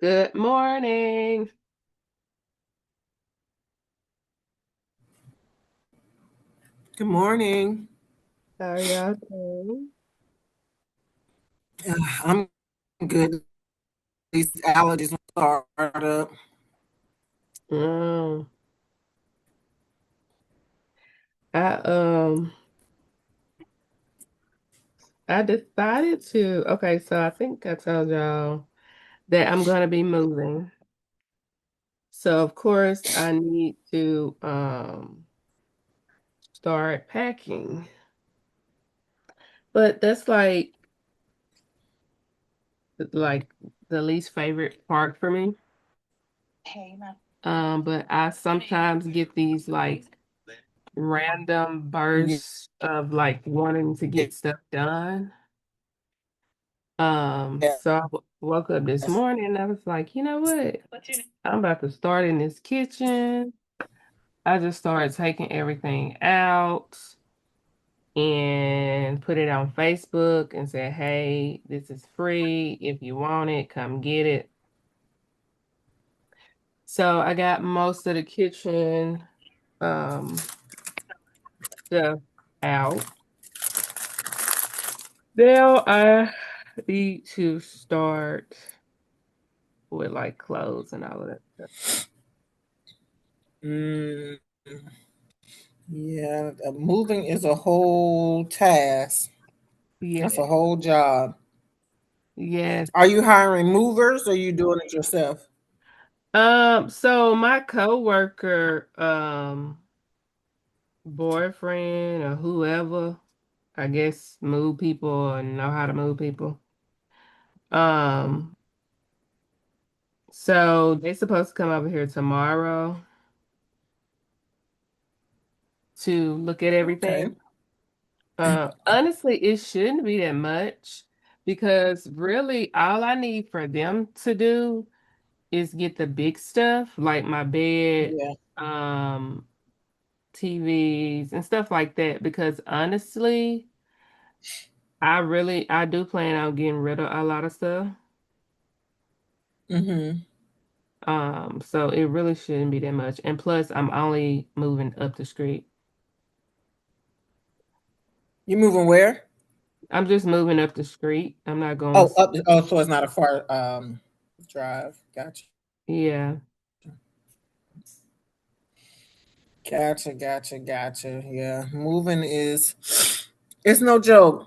Good morning. Good morning. How are y'all doing? I'm good. These allergies will start up. Mm, I um I decided to so I think I told y'all that I'm gonna be moving. So of course I need to start packing. But that's like the least favorite part for me. But I sometimes get these like random Yeah. bursts of like wanting to get stuff done. So woke up this Yes. morning and I was like, you know what? I'm about to start in this kitchen. I just started taking everything out and put it on Facebook and said, hey, this is free. If you want it, come get it. So I got most of the kitchen um stuff out. Now I need to start with like clothes and all of that stuff. Mm, yeah. Moving is a whole task. Yeah. That's a whole job. Yes. Are you hiring movers or are you doing it yourself? So my coworker, boyfriend or whoever, I guess move people or know how to move people. Um, so they're supposed to come over here tomorrow to look at Okay. everything. Honestly, it shouldn't be that much because really all I need for them to do is get the big stuff like my bed, Yeah. um, TVs and stuff like that because honestly, I do plan on getting rid of a lot of stuff. Mm-hmm. So it really shouldn't be that much. And plus I'm only moving up the street. You moving where? I'm just moving up the street. I'm not going Oh, up. Oh, so it's not a far drive. Gotcha. yeah. Gotcha. Yeah. Moving is it's no joke.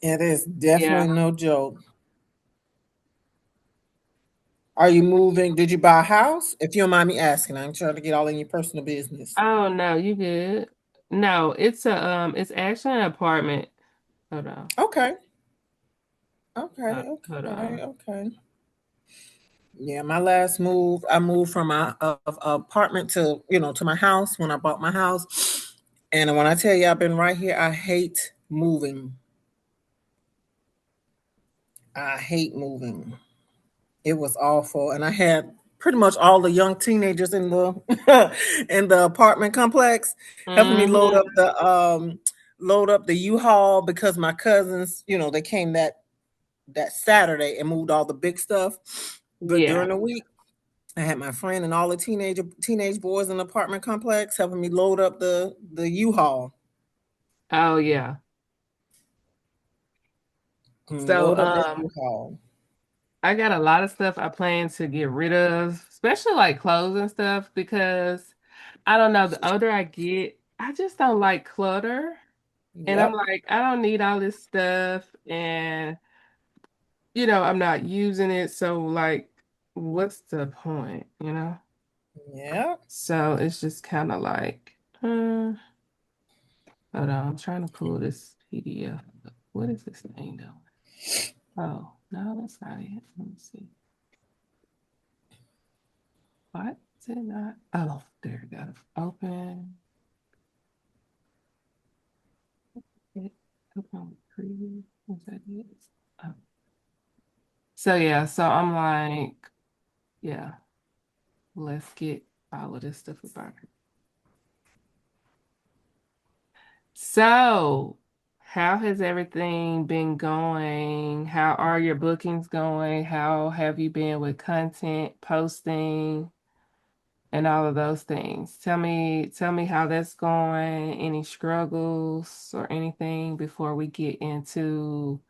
It is Yeah. definitely no joke. Are you moving? Did you buy a house? If you don't mind me asking, I'm trying to get all in your personal business. Oh no, you good. No, it's actually an apartment. Hold on. Okay. Okay. Hold Okay. on. Okay. Yeah, my last move, I moved from my apartment to to my house when I bought my house, and when I tell you I've been right here, I hate moving. I hate moving. It was awful, and I had pretty much all the young teenagers in the in the apartment complex helping me Mm-hmm. load up the U-Haul because my cousins, they came that Saturday and moved all the big stuff. But Yeah. during the week, I had my friend and all the teenage boys in the apartment complex helping me load up the U-Haul. Oh yeah. So Load up that U-Haul. I got a lot of stuff I plan to get rid of, especially like clothes and stuff, because I don't know, the older I get, I just don't like clutter. And I'm Yep. like, I don't need all this stuff. And, I'm not using it. So, like, what's the point, Yep. So it's just kind of like, hold on, I'm trying to pull this PDF. What is this thing doing? Oh, no, that's not it. Let me see. What is it not? Oh, there we go. Open. It. Open preview. Was that it? Oh. So yeah, so I'm like, yeah, let's get all of this stuff about it. So How has everything been going? How are your bookings going? How have you been with content, posting, and all of those things? Tell me how that's going, any struggles or anything before we get into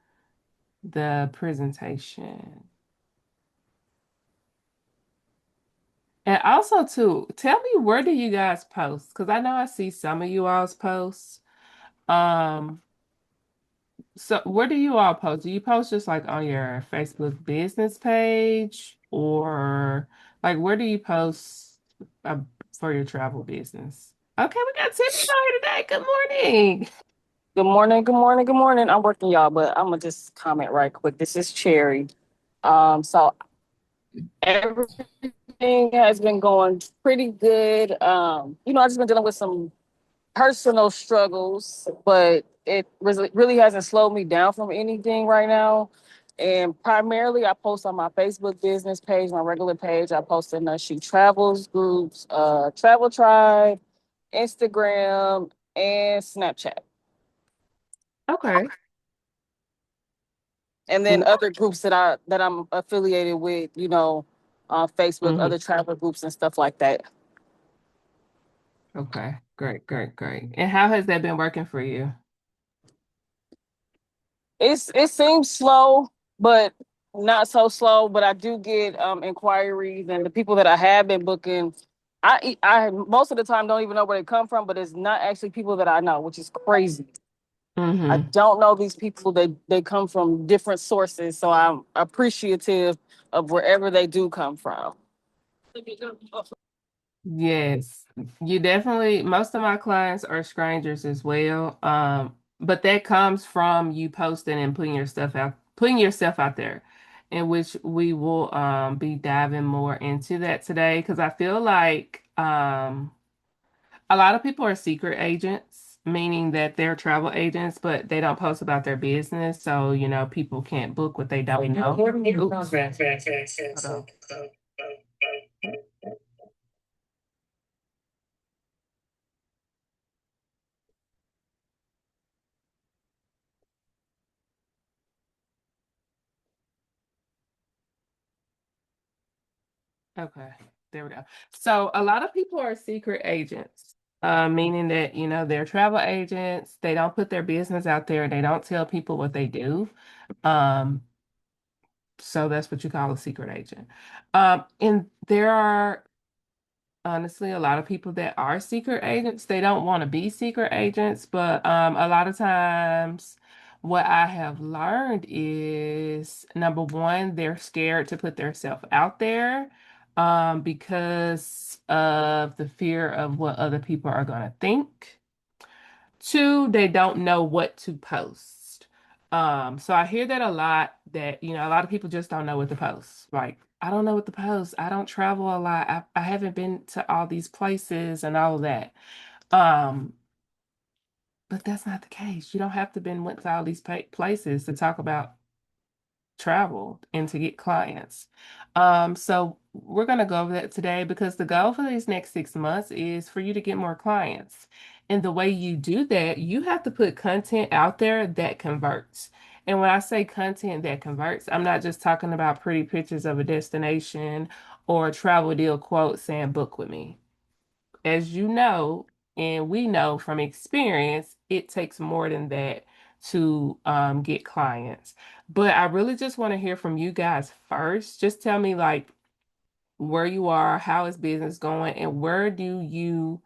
the presentation. And also too, tell me where do you guys post? Because I know I see some of you all's posts. Um, so where do you all post? Do you post just like on your Facebook business page or like where do you post uh, for your travel business? Okay, we got Tiffany on here today. Good morning. Good morning, good morning, good morning. I'm working y'all, but I'm gonna just comment right quick. This is Cherry. So everything has been going pretty good. I just been dealing with some personal struggles, but it really hasn't slowed me down from anything right now. And primarily, I post on my Facebook business page, my regular page. I post in the She Travels groups, Travel Tribe, Instagram, and Snapchat. Okay. And then other groups that I'm affiliated with, on Facebook, Mhm. other travel groups and stuff like that. Okay. Great, great, great. And how has that been working for you? It seems slow, but not so slow. But I do get inquiries, and the people that I have been booking, I most of the time don't even know where they come from, but it's not actually people that I know, which is crazy. I Mm-hmm. don't know these people. They come from different sources, so I'm appreciative of wherever they do come from. Yes, you definitely, most of my clients are strangers as well. But that comes from you posting and putting yourself out there, in which we will be diving more into that today because I feel like a lot of people are secret agents, meaning that they're travel agents, but they don't post about their business. So, people can't book what they don't know. Oops. Hold on. Okay, there we go. So a lot of people are secret agents, meaning that, they're travel agents. They don't put their business out there. They don't tell people what they do. Um, so that's what you call a secret agent. And there are honestly a lot of people that are secret agents. They don't want to be secret agents, but a lot of times what I have learned is number one, they're scared to put themselves out there because of the fear of what other people are going to think. Two, they don't know what to post. So I hear that a lot that, a lot of people just don't know what to post. Like, I don't know what to post. I don't travel a lot. I haven't been to all these places and all of that. Um, but that's not the case. You don't have to been went to all these places to talk about travel and to get clients. So we're going to go over that today because the goal for these next 6 months is for you to get more clients. And the way you do that, you have to put content out there that converts. And when I say content that converts, I'm not just talking about pretty pictures of a destination or a travel deal quote saying book with me. As you know, and we know from experience, it takes more than that to get clients. But I really just want to hear from you guys first. Just tell me like where you are, how is business going, and where do you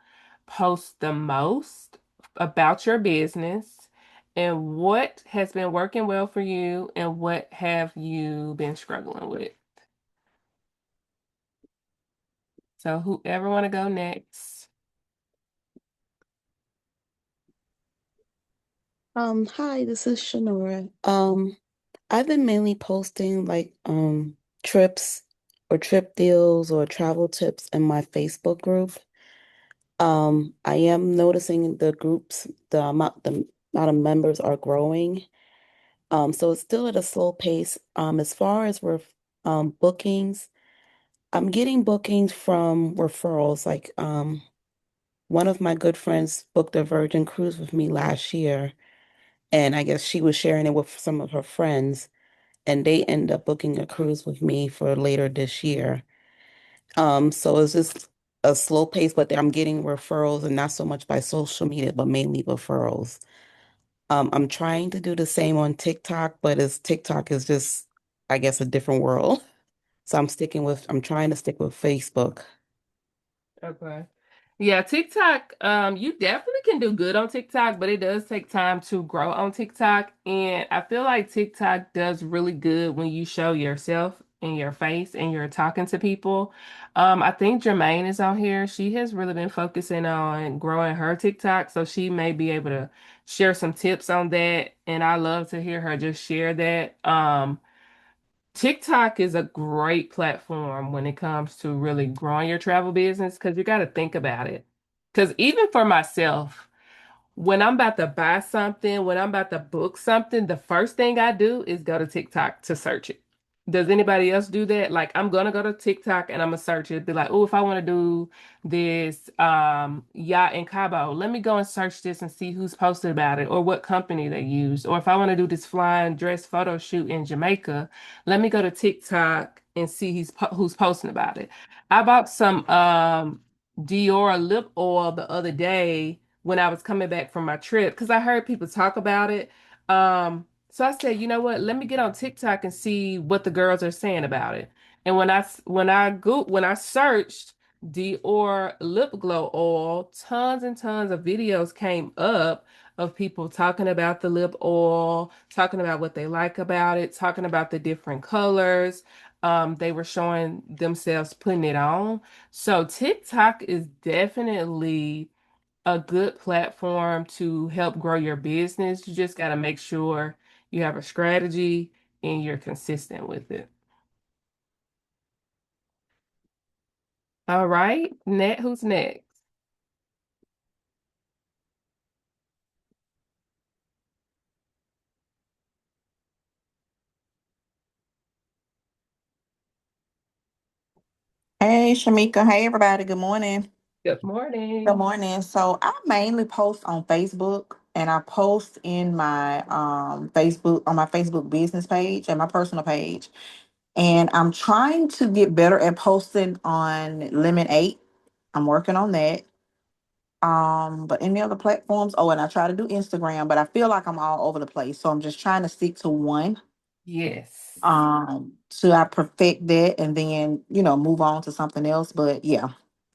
post the most about your business, and what has been working well for you, and what have you been struggling with? So whoever want to go next. Hi, this is Shanora. I've been mainly posting like trips or trip deals or travel tips in my Facebook group. I am noticing the amount of members are growing. So it's still at a slow pace. As far as bookings, I'm getting bookings from referrals. Like one of my good friends booked a Virgin cruise with me last year. And I guess she was sharing it with some of her friends, and they end up booking a cruise with me for later this year. So it's just a slow pace, but I'm getting referrals and not so much by social media, but mainly referrals. I'm trying to do the same on TikTok, but TikTok is just, I guess, a different world. So I'm trying to stick with Facebook. Okay. Yeah, TikTok, you definitely can do good on TikTok, but it does take time to grow on TikTok. And I feel like TikTok does really good when you show yourself and your face and you're talking to people. I think Jermaine is on here. She has really been focusing on growing her TikTok, so she may be able to share some tips on that. And I love to hear her just share that. TikTok is a great platform when it comes to really growing your travel business because you got to think about it. Because even for myself, when I'm about to buy something, when I'm about to book something, the first thing I do is go to TikTok to search it. Does anybody else do that? Like I'm gonna go to TikTok and I'm gonna search it. Be like, oh, if I want to do this yacht in Cabo, let me go and search this and see who's posted about it or what company they used. Or if I want to do this flying dress photo shoot in Jamaica, let me go to TikTok and see who's posting about it. I bought some Dior lip oil the other day when I was coming back from my trip because I heard people talk about it. So I said, you know what? Let me get on TikTok and see what the girls are saying about it. And when I searched Dior lip glow oil, tons and tons of videos came up of people talking about the lip oil, talking about what they like about it, talking about the different colors. They were showing themselves putting it on. So TikTok is definitely a good platform to help grow your business. You just got to make sure you have a strategy and you're consistent with it. All right. Who's next? Hey, Shamika. Hey, everybody. Good morning. Good Good morning. morning. So I mainly post on Facebook and I post in my Facebook on my Facebook business page and my personal page. And I'm trying to get better at posting on Lemon 8. I'm working on that. But any other platforms? Oh, and I try to do Instagram, but I feel like I'm all over the place. So I'm just trying to stick to one. Yes. So I perfect that and then, move on to something else. But yeah,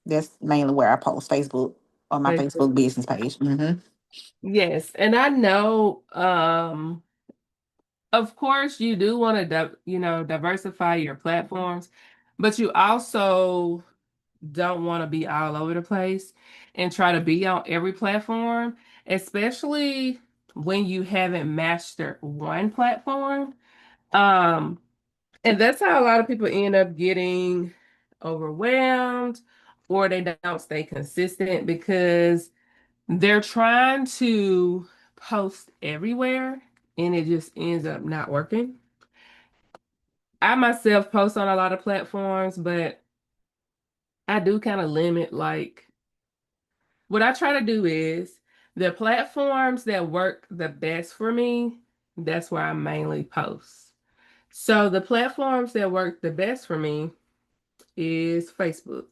that's mainly where I post Facebook on my Facebook. Facebook business page. Yes. And I know, of course, you do want to, diversify your platforms, but you also don't want to be all over the place and try to be on every platform, especially when you haven't mastered one platform. Um, and that's how a lot of people end up getting overwhelmed or they don't stay consistent because they're trying to post everywhere and it just ends up not working. I myself post on a lot of platforms, but I do kind of limit like what I try to do is the platforms that work the best for me, that's where I mainly post. So the platforms that work the best for me is Facebook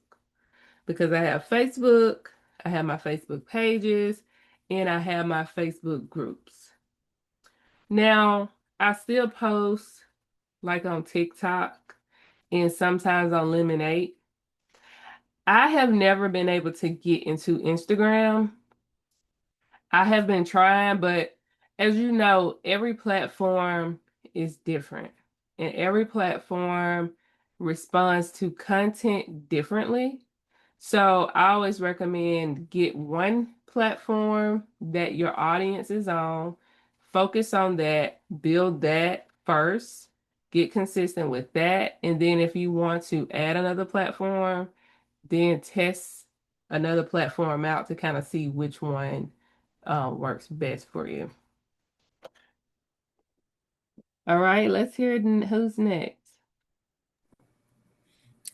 because I have Facebook, I have my Facebook pages, and I have my Facebook groups. Now, I still post like on TikTok and sometimes on Lemonade. I have never been able to get into Instagram. I have been trying, but as you know, every platform is different and every platform responds to content differently. So I always recommend get one platform that your audience is on, focus on that, build that first, get consistent with that, and then if you want to add another platform, then test another platform out to kind of see which one works best for you. All right, let's hear who's next.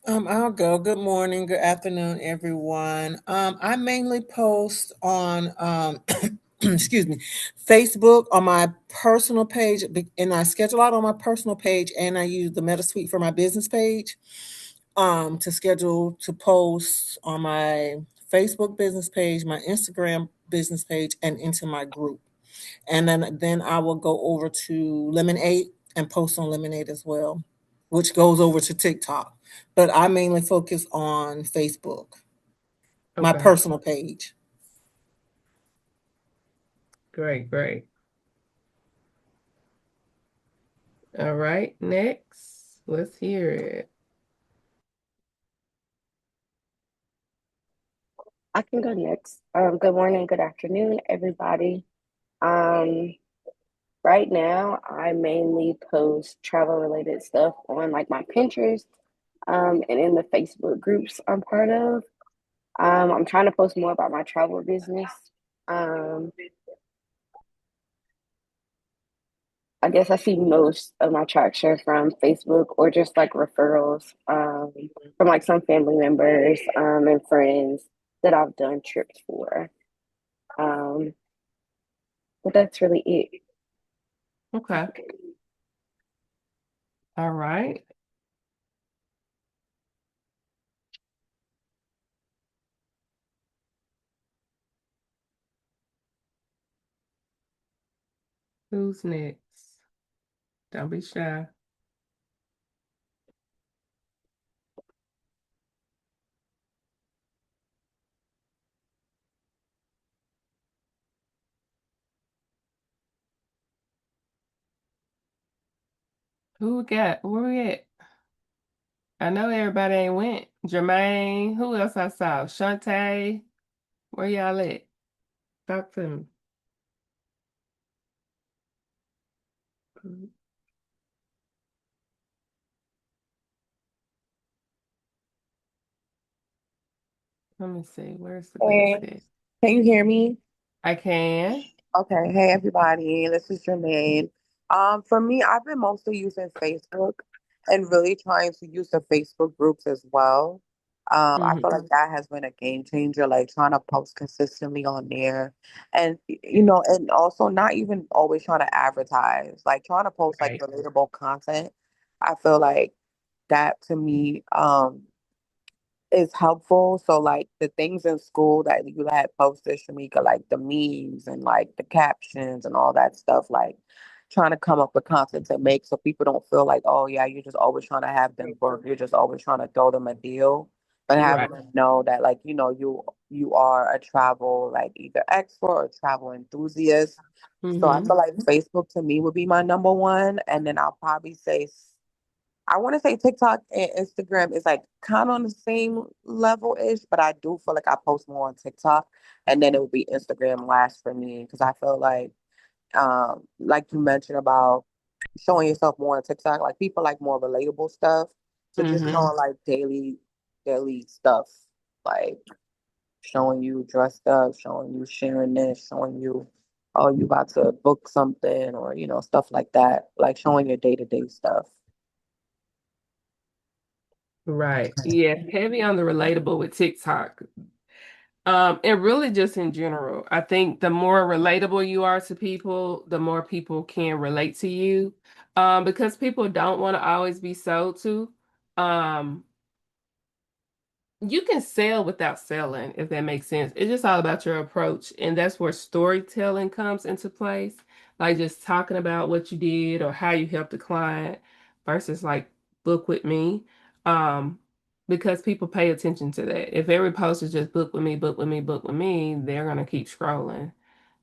I'll go. Good morning, good afternoon, everyone. I mainly post on excuse me, Facebook on my personal page, and I schedule out on my personal page, and I use the MetaSuite for my business page to schedule to post on my Facebook business page, my Instagram business page, and into my group. And then I will go over to Lemonade and post on Lemonade as well, which goes over to TikTok. But I mainly focus on Facebook, my Okay. personal page. Great, great. All right, next. Let's hear it. I can go next. Good morning, good afternoon, everybody. Um, right now, I mainly post travel related stuff on like my Pinterest, and in the Facebook groups I'm part of. I'm trying to post more about my travel business. Um, I guess I see most of my traction from Facebook or just like referrals, from like some family members, and friends that I've done trips for. Um, but that's really it. Okay. All right. Who's next? Don't be shy. Who we got? Where we at? I know everybody ain't went. Jermaine, who else I saw? Shantae, where y'all at? Talk to me. Let me see. Where's the best Hey, at? can you hear me? I can. Okay, hey everybody, this is Jermaine. For me, I've been mostly using Facebook and really trying to use the Facebook groups as well. I feel Mm-hmm. like that has been a game changer, like trying to post consistently on there, and and also not even always trying to advertise, like trying to post like Right. relatable content. I feel like that to me, is helpful. So like the things in school that you had posted, Shamika, like the memes and like the captions and all that stuff, like trying to come up with content to make so people don't feel like, oh yeah, you're just always trying to have them book, you're just always trying to throw them a deal. But having Right. them know that like, you are a travel like either expert or travel enthusiast. So I Mm-hmm. feel like Facebook to me would be my number one. And then I'll probably say I want to say TikTok and Instagram is like kind of on the same level ish, but I do feel like I post more on TikTok, and then it would be Instagram last for me because I feel like you mentioned about showing yourself more on TikTok, like people like more relatable stuff. So just Mm-hmm. showing like daily stuff, like showing you dressed up, showing you sharing this, showing you, oh, you about to book something, or stuff like that, like showing your day-to-day stuff. Right. Yeah. Heavy on the relatable with TikTok. And really just in general, I think the more relatable you are to people, the more people can relate to you. Because people don't want to always be sold to. Um, you can sell without selling, if that makes sense. It's just all about your approach. And that's where storytelling comes into place. Like just talking about what you did or how you helped a client versus like book with me. Um, because people pay attention to that. If every post is just book with me, book with me, book with me, they're gonna keep scrolling.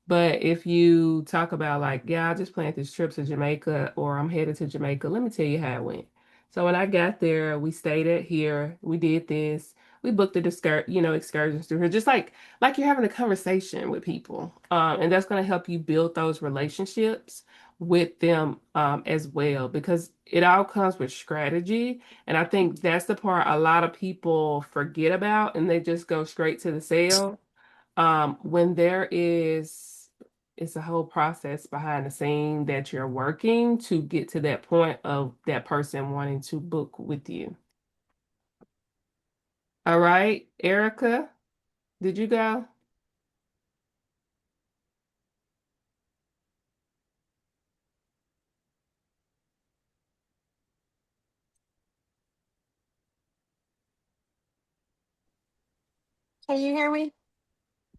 But if you talk about like, yeah, I just planned this trip to Jamaica or I'm headed to Jamaica, let me tell you how it went. So when I got there, we stayed at here, we did this, we booked the excursions through here, just like you're having a conversation with people. And that's gonna help you build those relationships with them as well because it all comes with strategy. And I think that's the part a lot of people forget about and they just go straight to the sale when there is it's a whole process behind the scene that you're working to get to that point of that person wanting to book with you. All right, Erica, did you go? Can you hear me?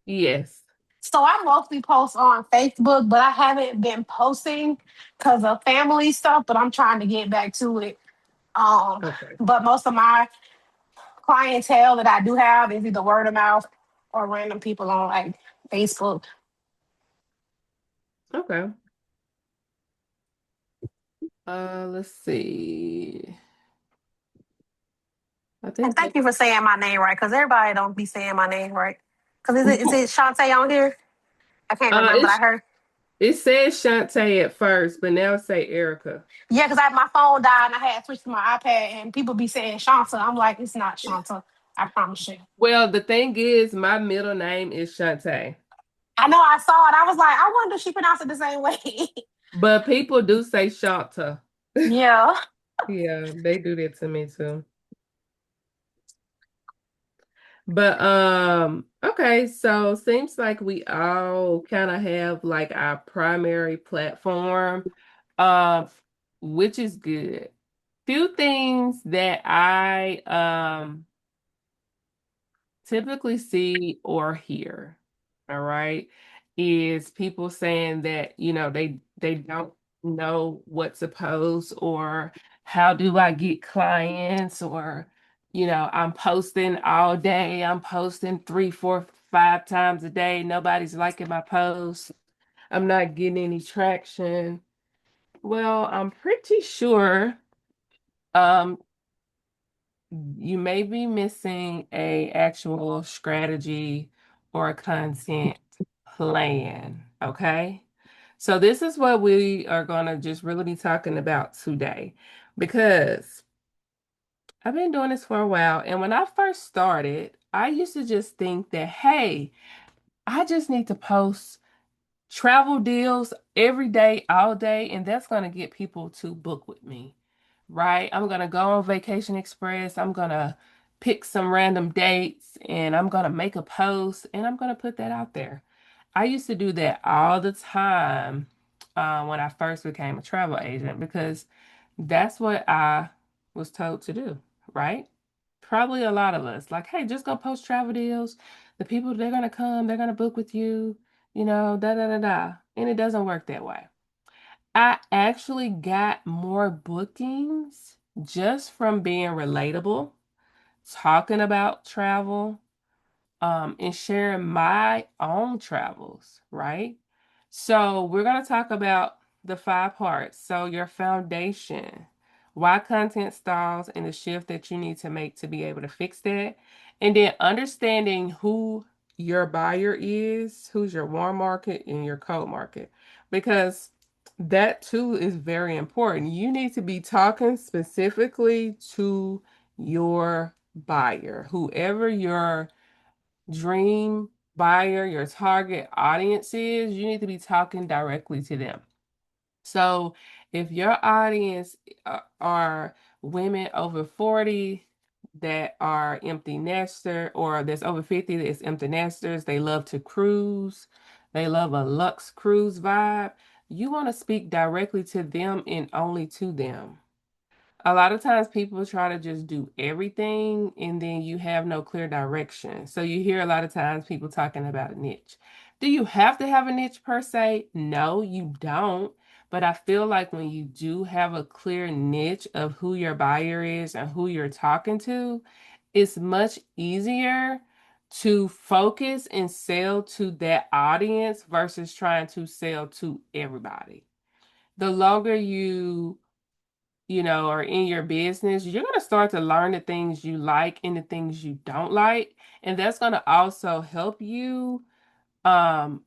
Yes. So I mostly post on Facebook, but I haven't been posting because of family stuff, but I'm trying to get back to it. Um, Okay. but most of my clientele that I do have is either word of mouth or random people on like Facebook. Okay. Let's see. I And think thank that you for saying my name right, because everybody don't be saying my name right. Because is it Shantae on here? I can't remember. I it's heard. it says Shantae at first, but now it say Erica. Yeah, because my phone died and I had switched to my iPad and people be saying Shanta. I'm like, it's not Shanta. I promise you. Well, the thing is, my middle name is Shantae, I know I saw it. I was like, I wonder if she pronounced it the same way. but people do say Shanta. Yeah. Yeah, they do that to me too. But okay, so seems like we all kind of have like our primary platform, uh, which is good. Few things that I typically see or hear, all right, is people saying that, they don't know what to post or how do I get clients or, I'm posting all day, I'm posting 3, 4, 5 times a day, nobody's liking my post, I'm not getting any traction. Well, I'm pretty sure um you may be missing a actual strategy or a content plan, okay? So this is what we are going to just really be talking about today because I've been doing this for a while, and when I first started, I used to just think that, hey, I just need to post travel deals every day, all day, and that's going to get people to book with me, right? I'm going to go on Vacation Express. I'm going to pick some random dates and I'm going to make a post and I'm going to put that out there. I used to do that all the time when I first became a travel agent because that's what I was told to do, right? Probably a lot of us like, hey, just go post travel deals. The people, they're going to come, they're going to book with you, da da da da. And it doesn't work that way. I actually got more bookings just from being relatable, talking about travel, and sharing my own travels, right? So we're going to talk about the 5 parts. So your foundation, why content stalls, and the shift that you need to make to be able to fix that. And then understanding who your buyer is, who's your warm market and your cold market. Because that too is very important. You need to be talking specifically to your buyer, whoever your dream buyer, your target audience is, you need to be talking directly to them. So if your audience are women over 40 that are empty nester, or that's over 50 that's empty nesters, they love to cruise, they love a luxe cruise vibe, you want to speak directly to them and only to them. A lot of times people try to just do everything and then you have no clear direction. So you hear a lot of times people talking about a niche. Do you have to have a niche per se? No, you don't. But I feel like when you do have a clear niche of who your buyer is and who you're talking to, it's much easier to focus and sell to that audience versus trying to sell to everybody. The longer are in your business, you're going to start to learn the things you like and the things you don't like. And that's going to also help you um,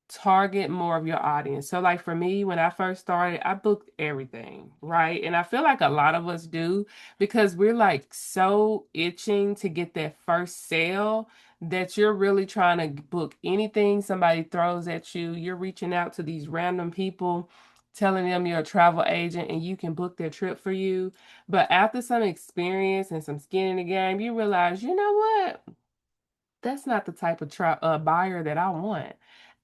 target more of your audience. So like for me, when I first started, I booked everything, right? And I feel like a lot of us do because we're like so itching to get that first sale that you're really trying to book anything somebody throws at you. You're reaching out to these random people, telling them you're a travel agent and you can book their trip for you. But after some experience and some skin in the game, you realize, you know what? That's not the type of buyer that I want.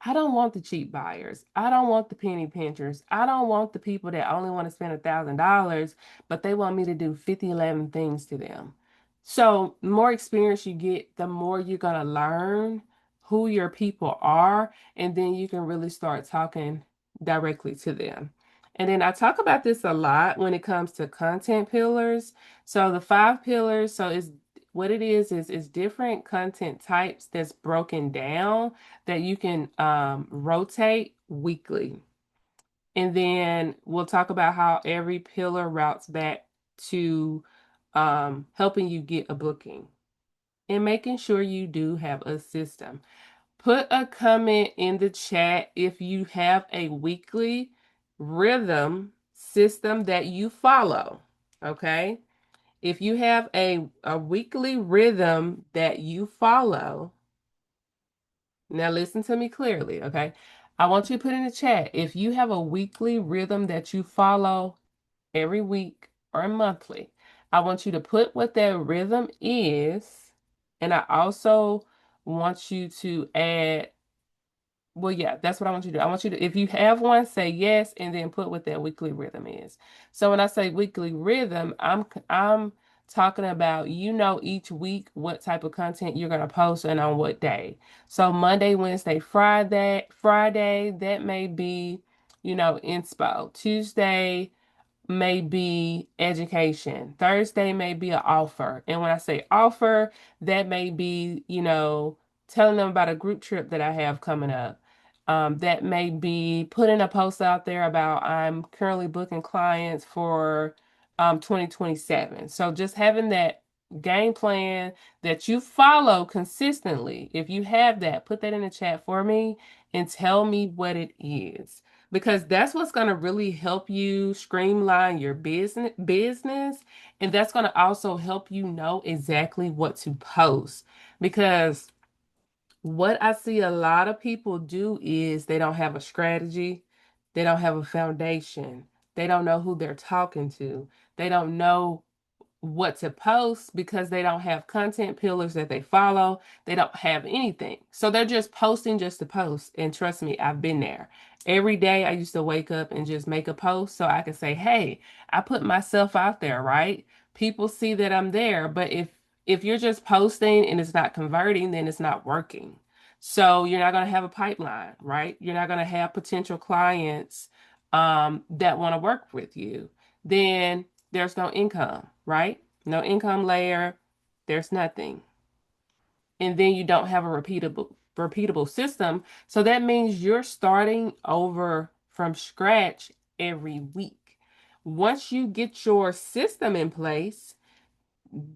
I don't want the cheap buyers. I don't want the penny pinchers. I don't want the people that only want to spend $1,000, but they want me to do 50, 11 things to them. So, the more experience you get, the more you're going to learn who your people are, and then you can really start talking directly to them. And then I talk about this a lot when it comes to content pillars. So, the 5 pillars, so it's what it is different content types that's broken down that you can rotate weekly. And then we'll talk about how every pillar routes back to helping you get a booking and making sure you do have a system. Put a comment in the chat if you have a weekly rhythm system that you follow. Okay. If you have a weekly rhythm that you follow, now listen to me clearly, okay? I want you to put in the chat if you have a weekly rhythm that you follow every week or monthly. I want you to put what that rhythm is, and I also want you to add, well, yeah, that's what I want you to do. I want you to, if you have one, say yes, and then put what that weekly rhythm is. So when I say weekly rhythm, I'm talking about, each week what type of content you're gonna post and on what day. So Monday, Wednesday, Friday, that may be, inspo. Tuesday may be education. Thursday may be an offer. And when I say offer, that may be, telling them about a group trip that I have coming up. That may be putting a post out there about I'm currently booking clients for 2027. So just having that game plan that you follow consistently. If you have that, put that in the chat for me and tell me what it is, because that's what's going to really help you streamline your business, and that's going to also help you know exactly what to post. Because what I see a lot of people do is they don't have a strategy, they don't have a foundation, they don't know who they're talking to, they don't know what to post because they don't have content pillars that they follow. They don't have anything. So they're just posting just to post. And trust me, I've been there. Every day I used to wake up and just make a post so I could say, hey, I put myself out there, right? People see that I'm there. But if you're just posting and it's not converting, then it's not working. So you're not going to have a pipeline, right? You're not going to have potential clients that want to work with you. Then there's no income, right? No income layer, there's nothing. And then you don't have a repeatable system. So that means you're starting over from scratch every week. Once you get your system in place,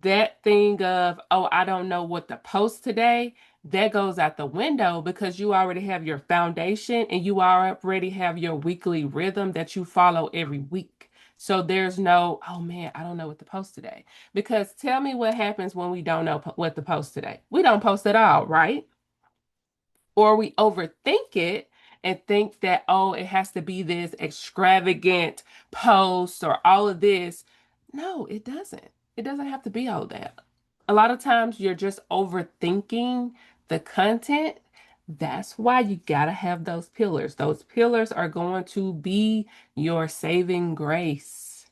that thing of, oh, I don't know what to post today, that goes out the window because you already have your foundation and you already have your weekly rhythm that you follow every week. So there's no, oh man, I don't know what to post today. Because tell me what happens when we don't know what to post today. We don't post at all, right? Or we overthink it and think that, oh, it has to be this extravagant post or all of this. No, it doesn't. It doesn't have to be all that. A lot of times you're just overthinking the content. That's why you got to have those pillars. Those pillars are going to be your saving grace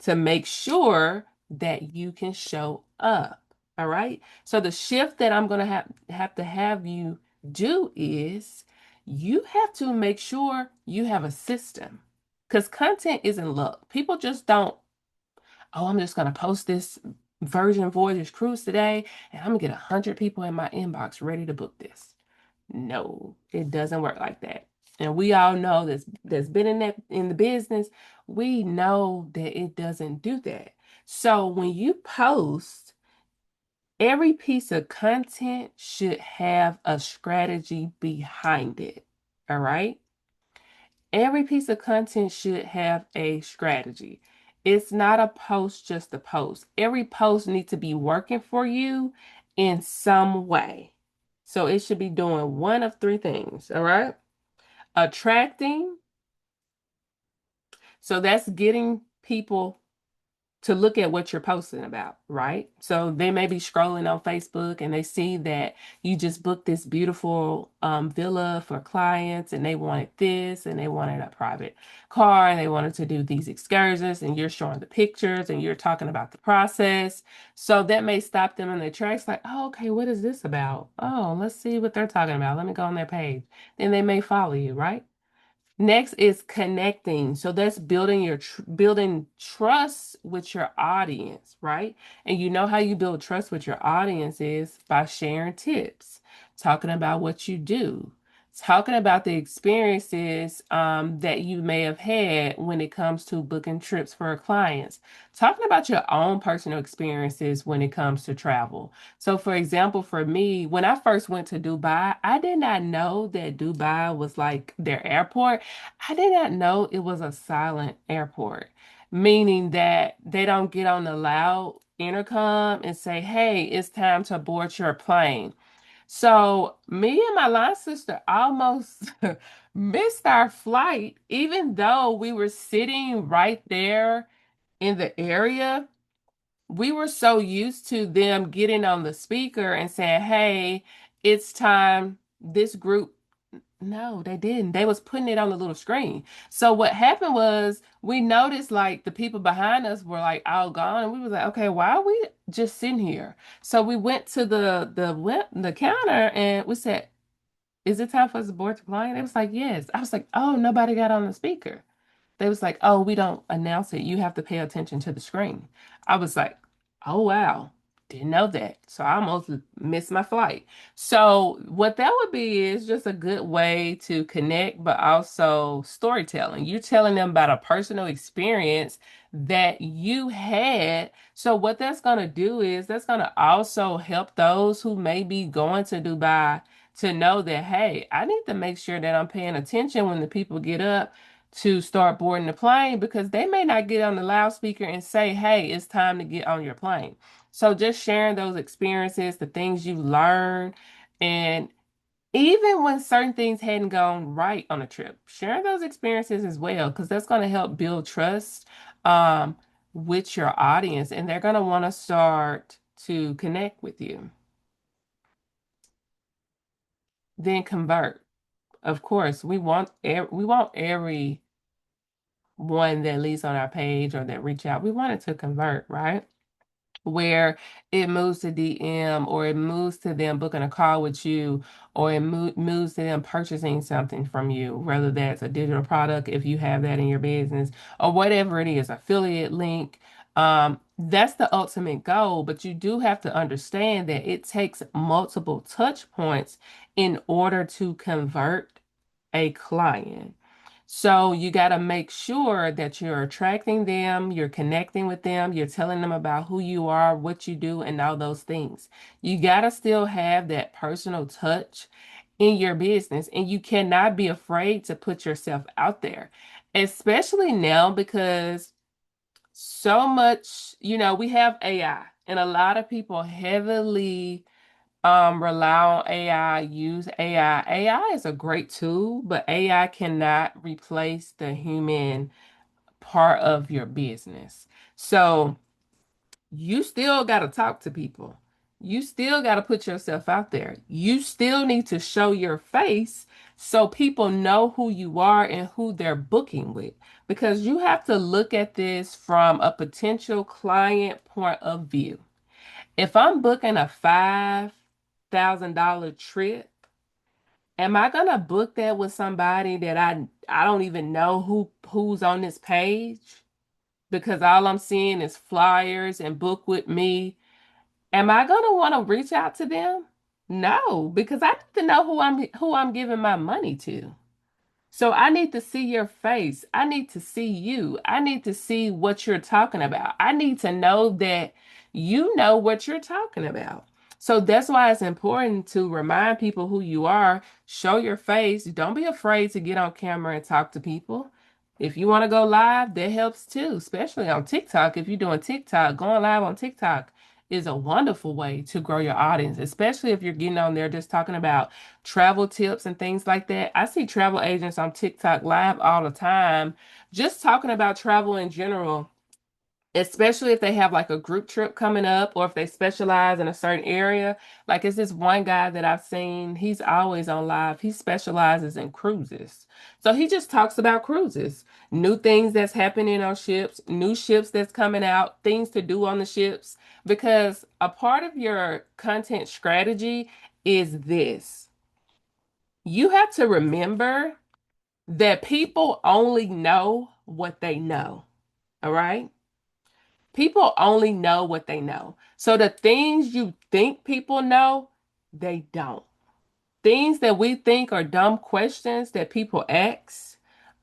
to make sure that you can show up. All right. So the shift that I'm going to have you do is you have to make sure you have a system, because content isn't luck. People just don't, oh, I'm just going to post this Virgin Voyage cruise today and I'm going to get 100 people in my inbox ready to book this. No, it doesn't work like that. And we all know that's been in the business. We know that it doesn't do that. So when you post, every piece of content should have a strategy behind it. All right? Every piece of content should have a strategy. It's not a post just a post. Every post needs to be working for you in some way. So it should be doing one of 3 things, all right? Attracting, so that's getting people to look at what you're posting about, right? So they may be scrolling on Facebook and they see that you just booked this beautiful villa for clients and they wanted this and they wanted a private car and they wanted to do these excursions and you're showing the pictures and you're talking about the process. So that may stop them in their tracks like, oh, okay, what is this about? Oh, let's see what they're talking about. Let me go on their page. Then they may follow you, right? Next is connecting. So that's building trust with your audience, right? And you know how you build trust with your audience is by sharing tips, talking about what you do, talking about the experiences that you may have had when it comes to booking trips for clients, talking about your own personal experiences when it comes to travel. So, for example, for me, when I first went to Dubai, I did not know that Dubai was like their airport. I did not know it was a silent airport, meaning that they don't get on the loud intercom and say, hey, it's time to board your plane. So, me and my line sister almost missed our flight, even though we were sitting right there in the area. We were so used to them getting on the speaker and saying, hey, it's time. This group no, they didn't. They was putting it on the little screen. So what happened was we noticed like the people behind us were like all gone, and we was like, okay, why are we just sitting here? So we went to the counter and we said, is it time for us to board the plane? It was like, yes. I was like, oh, nobody got on the speaker. They was like, oh, we don't announce it. You have to pay attention to the screen. I was like, oh, wow. Didn't know that. So I almost missed my flight. So what that would be is just a good way to connect, but also storytelling. You're telling them about a personal experience that you had. So what that's going to do is that's going to also help those who may be going to Dubai to know that, hey, I need to make sure that I'm paying attention when the people get up to start boarding the plane because they may not get on the loudspeaker and say, hey, it's time to get on your plane. So just sharing those experiences, the things you learned, and even when certain things hadn't gone right on a trip, sharing those experiences as well, because that's going to help build trust um, with your audience, and they're going to want to start to connect with you. Then convert. Of course, we want every one that leads on our page or that reach out, we want it to convert, right? Where it moves to DM or it moves to them booking a call with you or it moves to them purchasing something from you, whether that's a digital product, if you have that in your business, or whatever it is, affiliate link. That's the ultimate goal, but you do have to understand that it takes multiple touch points in order to convert a client. So you got to make sure that you're attracting them, you're connecting with them, you're telling them about who you are, what you do, and all those things. You got to still have that personal touch in your business, and you cannot be afraid to put yourself out there, especially now because so much, we have AI, and a lot of people heavily rely on AI, use AI. AI is a great tool, but AI cannot replace the human part of your business. So you still got to talk to people. You still got to put yourself out there. You still need to show your face so people know who you are and who they're booking with. Because you have to look at this from a potential client point of view. If I'm booking a $5,000 trip, am I gonna book that with somebody that I don't even know who's on this page? Because all I'm seeing is flyers and book with me. Am I gonna want to reach out to them? No, because I need to know who I'm giving my money to. So I need to see your face. I need to see you. I need to see what you're talking about. I need to know that you know what you're talking about. So that's why it's important to remind people who you are, show your face. Don't be afraid to get on camera and talk to people. If you want to go live, that helps too, especially on TikTok. If you're doing TikTok, going live on TikTok is a wonderful way to grow your audience, especially if you're getting on there just talking about travel tips and things like that. I see travel agents on TikTok live all the time, just talking about travel in general. especially if they have like a group trip coming up or if they specialize in a certain area. Like it's this one guy that I've seen, he's always on live. He specializes in cruises. So he just talks about cruises, new things that's happening on ships, new ships that's coming out, things to do on the ships. Because a part of your content strategy is this. You have to remember that people only know what they know. All right? People only know what they know. So the things you think people know, they don't. Things that we think are dumb questions that people ask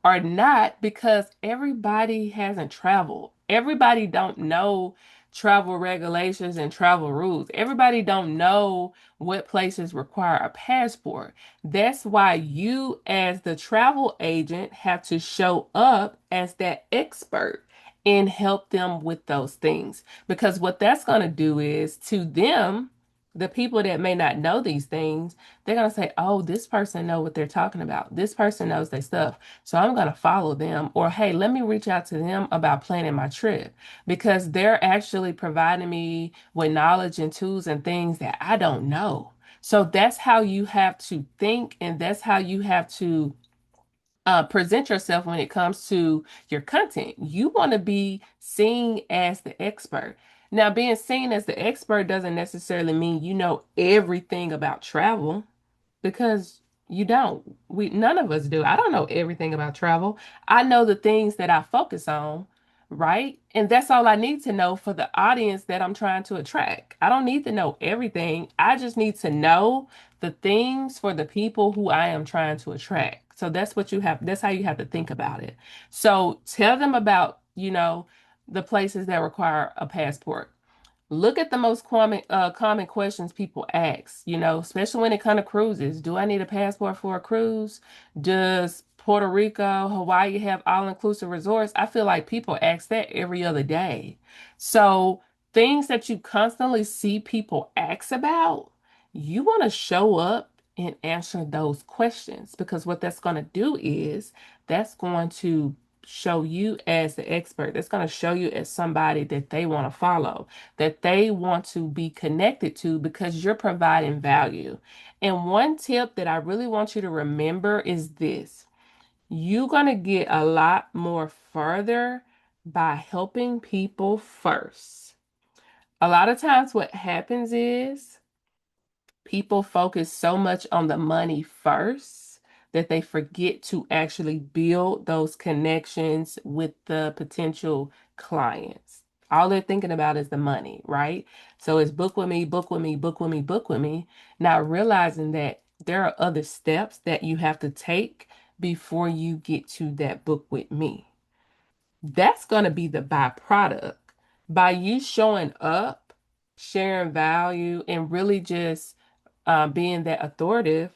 are not, because everybody hasn't traveled. Everybody don't know travel regulations and travel rules. Everybody don't know what places require a passport. That's why you as the travel agent have to show up as that expert and help them with those things. Because what that's going to do is, to them, the people that may not know these things, they're going to say, oh, this person know what they're talking about. This person knows their stuff. So I'm going to follow them. Or, hey, let me reach out to them about planning my trip, because they're actually providing me with knowledge and tools and things that I don't know. So that's how you have to think, and that's how you have to present yourself when it comes to your content. You want to be seen as the expert. Now, being seen as the expert doesn't necessarily mean you know everything about travel, because you don't. We none of us do. I don't know everything about travel. I know the things that I focus on, right? And that's all I need to know for the audience that I'm trying to attract. I don't need to know everything. I just need to know the things for the people who I am trying to attract. So that's how you have to think about it. So tell them about, the places that require a passport. Look at the most common questions people ask, especially when it comes to cruises. Do I need a passport for a cruise? Does Puerto Rico, Hawaii have all-inclusive resorts? I feel like people ask that every other day. So things that you constantly see people ask about, you want to show up and answer those questions, because what that's going to do is that's going to show you as the expert. That's going to show you as somebody that they want to follow, that they want to be connected to, because you're providing value. And one tip that I really want you to remember is this: you're going to get a lot more further by helping people first. A lot of times, what happens is people focus so much on the money first that they forget to actually build those connections with the potential clients. All they're thinking about is the money, right? So it's book with me, book with me, book with me, book with me. Not realizing that there are other steps that you have to take before you get to that book with me. That's going to be the byproduct. By you showing up, sharing value, and really just being that authoritative,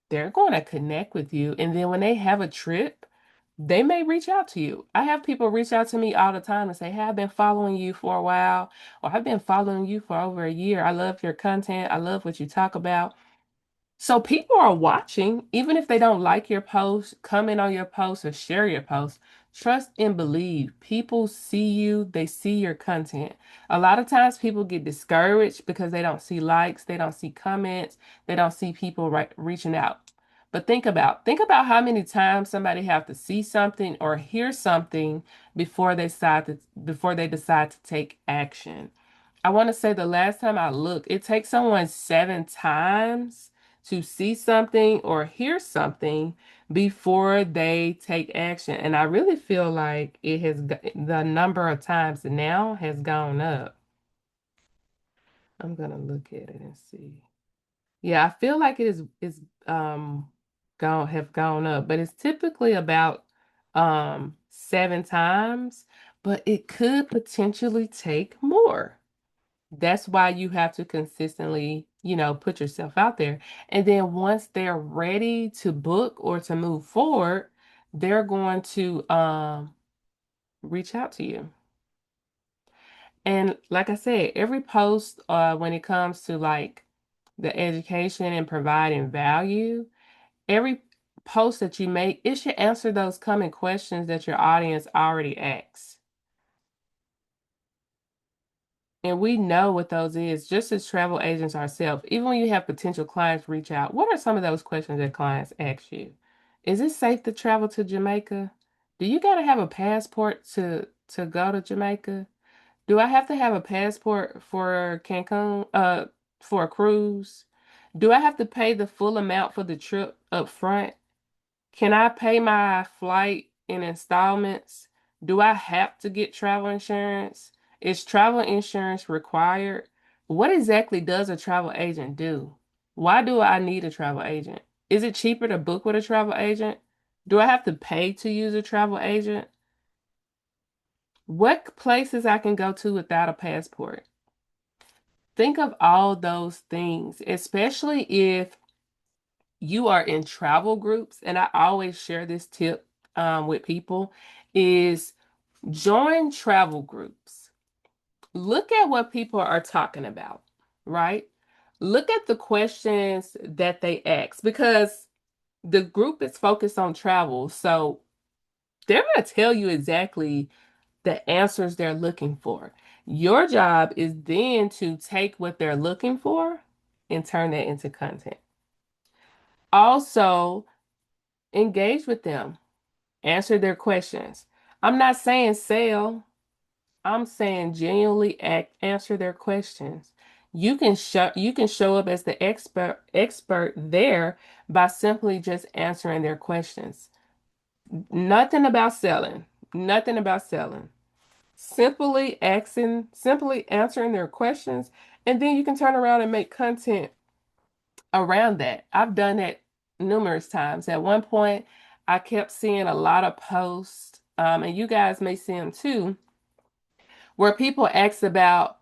they're going to connect with you. And then when they have a trip, they may reach out to you. I have people reach out to me all the time and say, hey, I've been following you for a while, or I've been following you for over a year. I love your content. I love what you talk about. So people are watching, even if they don't like your post, comment on your post, or share your post. Trust and believe. People see you, they see your content. A lot of times people get discouraged because they don't see likes, they don't see comments, they don't see people reaching out. But think about how many times somebody have to see something or hear something before they decide to take action. I want to say the last time I looked, it takes someone 7 times to see something or hear something before they take action. And I really feel like the number of times now has gone up. I'm gonna look at it and see. Yeah, I feel like it is gone up, but it's typically about 7 times, but it could potentially take more. That's why you have to consistently, put yourself out there. And then once they're ready to book or to move forward, they're going to reach out to you. And like I said, every post when it comes to like the education and providing value, every post that you make, it should answer those common questions that your audience already asks. And we know what those is, just as travel agents ourselves. Even when you have potential clients reach out, what are some of those questions that clients ask you? Is it safe to travel to Jamaica? Do you got to have a passport to go to Jamaica? Do I have to have a passport for Cancun, for a cruise? Do I have to pay the full amount for the trip up front? Can I pay my flight in installments? Do I have to get travel insurance? Is travel insurance required? What exactly does a travel agent do? Why do I need a travel agent? Is it cheaper to book with a travel agent? Do I have to pay to use a travel agent? What places I can go to without a passport? Think of all those things, especially if you are in travel groups. And I always share this tip with people is join travel groups. Look at what people are talking about, right? Look at the questions that they ask because the group is focused on travel. So they're going to tell you exactly the answers they're looking for. Your job is then to take what they're looking for and turn that into content. Also, engage with them, answer their questions. I'm not saying sell, I'm saying genuinely answer their questions. You can show up as the expert there by simply just answering their questions. Nothing about selling. Nothing about selling. Simply answering their questions, and then you can turn around and make content around that. I've done that numerous times. At one point, I kept seeing a lot of posts, and you guys may see them too, where people ask about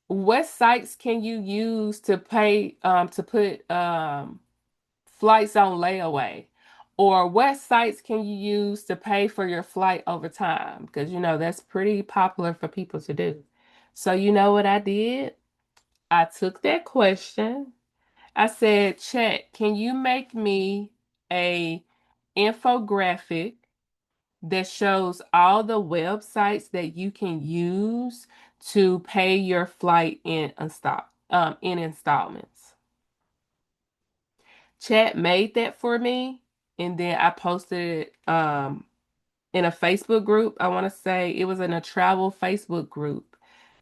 what sites can you use to pay to put flights on layaway, or what sites can you use to pay for your flight over time? Because that's pretty popular for people to do. So you know what I did? I took that question. I said, Chat, can you make me a infographic that shows all the websites that you can use to pay your flight in installments? Chat made that for me, and then I posted it in a Facebook group. I want to say it was in a travel Facebook group.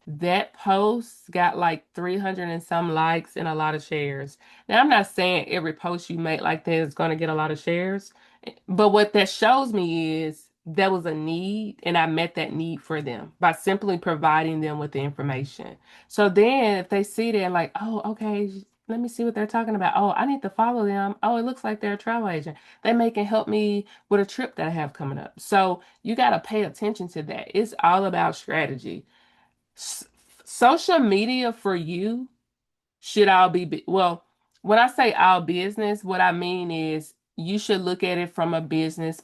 That post got like 300 and some likes and a lot of shares. Now, I'm not saying every post you make like that is going to get a lot of shares, but what that shows me is there was a need, and I met that need for them by simply providing them with the information. So then if they see that, like, oh, okay, let me see what they're talking about. Oh, I need to follow them. Oh, it looks like they're a travel agent. They may can help me with a trip that I have coming up. So you got to pay attention to that. It's all about strategy. S- Social media for you should all well, when I say all business, what I mean is you should look at it from a business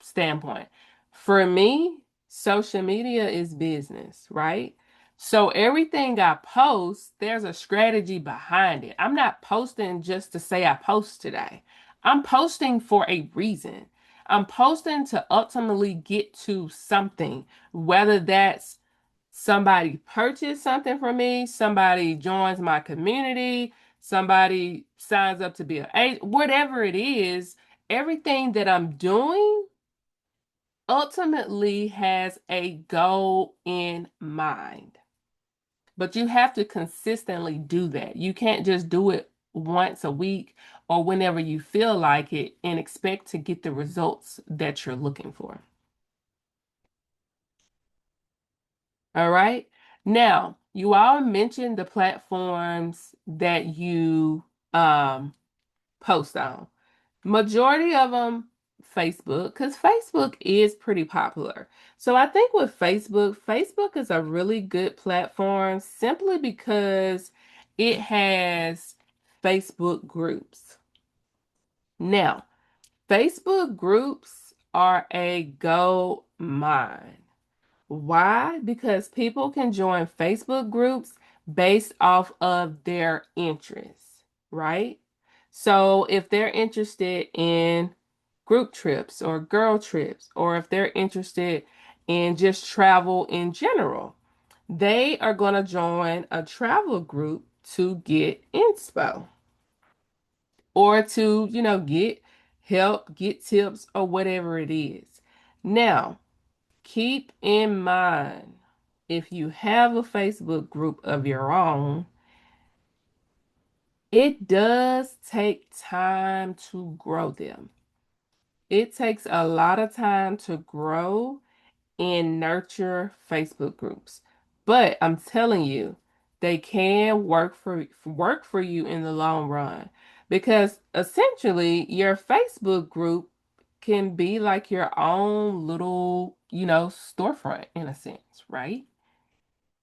standpoint. For me, social media is business, right? So everything I post, there's a strategy behind it. I'm not posting just to say I post today. I'm posting for a reason. I'm posting to ultimately get to something, whether that's somebody purchased something from me, somebody joins my community, somebody signs up to be an agent, whatever it is, everything that I'm doing ultimately has a goal in mind. But you have to consistently do that. You can't just do it once a week or whenever you feel like it and expect to get the results that you're looking for. All right. Now, you all mentioned the platforms that you post on. Majority of them Facebook, because Facebook is pretty popular. So I think with Facebook is a really good platform simply because it has Facebook groups. Now, Facebook groups are a gold mine. Why? Because people can join Facebook groups based off of their interests, right? So if they're interested in group trips or girl trips, or if they're interested in just travel in general, They are going to join a travel group to get inspo or to, get help, get tips, or whatever it is. Now, keep in mind, if you have a Facebook group of your own, it does take time to grow them. It takes a lot of time to grow and nurture Facebook groups. But I'm telling you, they can work for you in the long run because essentially your Facebook group can be like your own little, storefront in a sense, right?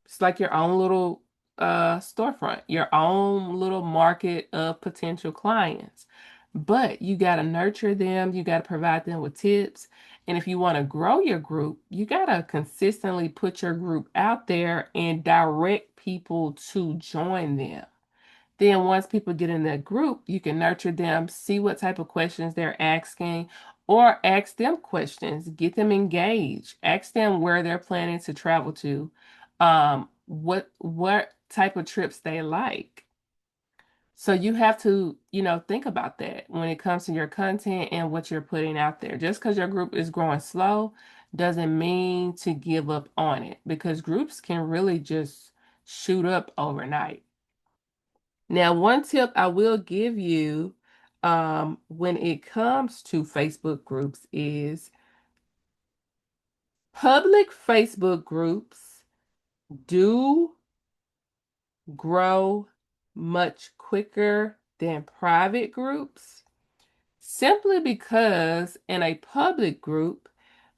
It's like your own little storefront, your own little market of potential clients. But you got to nurture them, you got to provide them with tips. And if you want to grow your group, you got to consistently put your group out there and direct people to join them. Then once people get in that group, you can nurture them, see what type of questions they're asking, or ask them questions, get them engaged, ask them where they're planning to travel to, what type of trips they like. So you have to, think about that when it comes to your content and what you're putting out there. Just because your group is growing slow doesn't mean to give up on it because groups can really just shoot up overnight. Now, one tip I will give you when it comes to Facebook groups is public Facebook groups do grow much quicker than private groups simply because in a public group,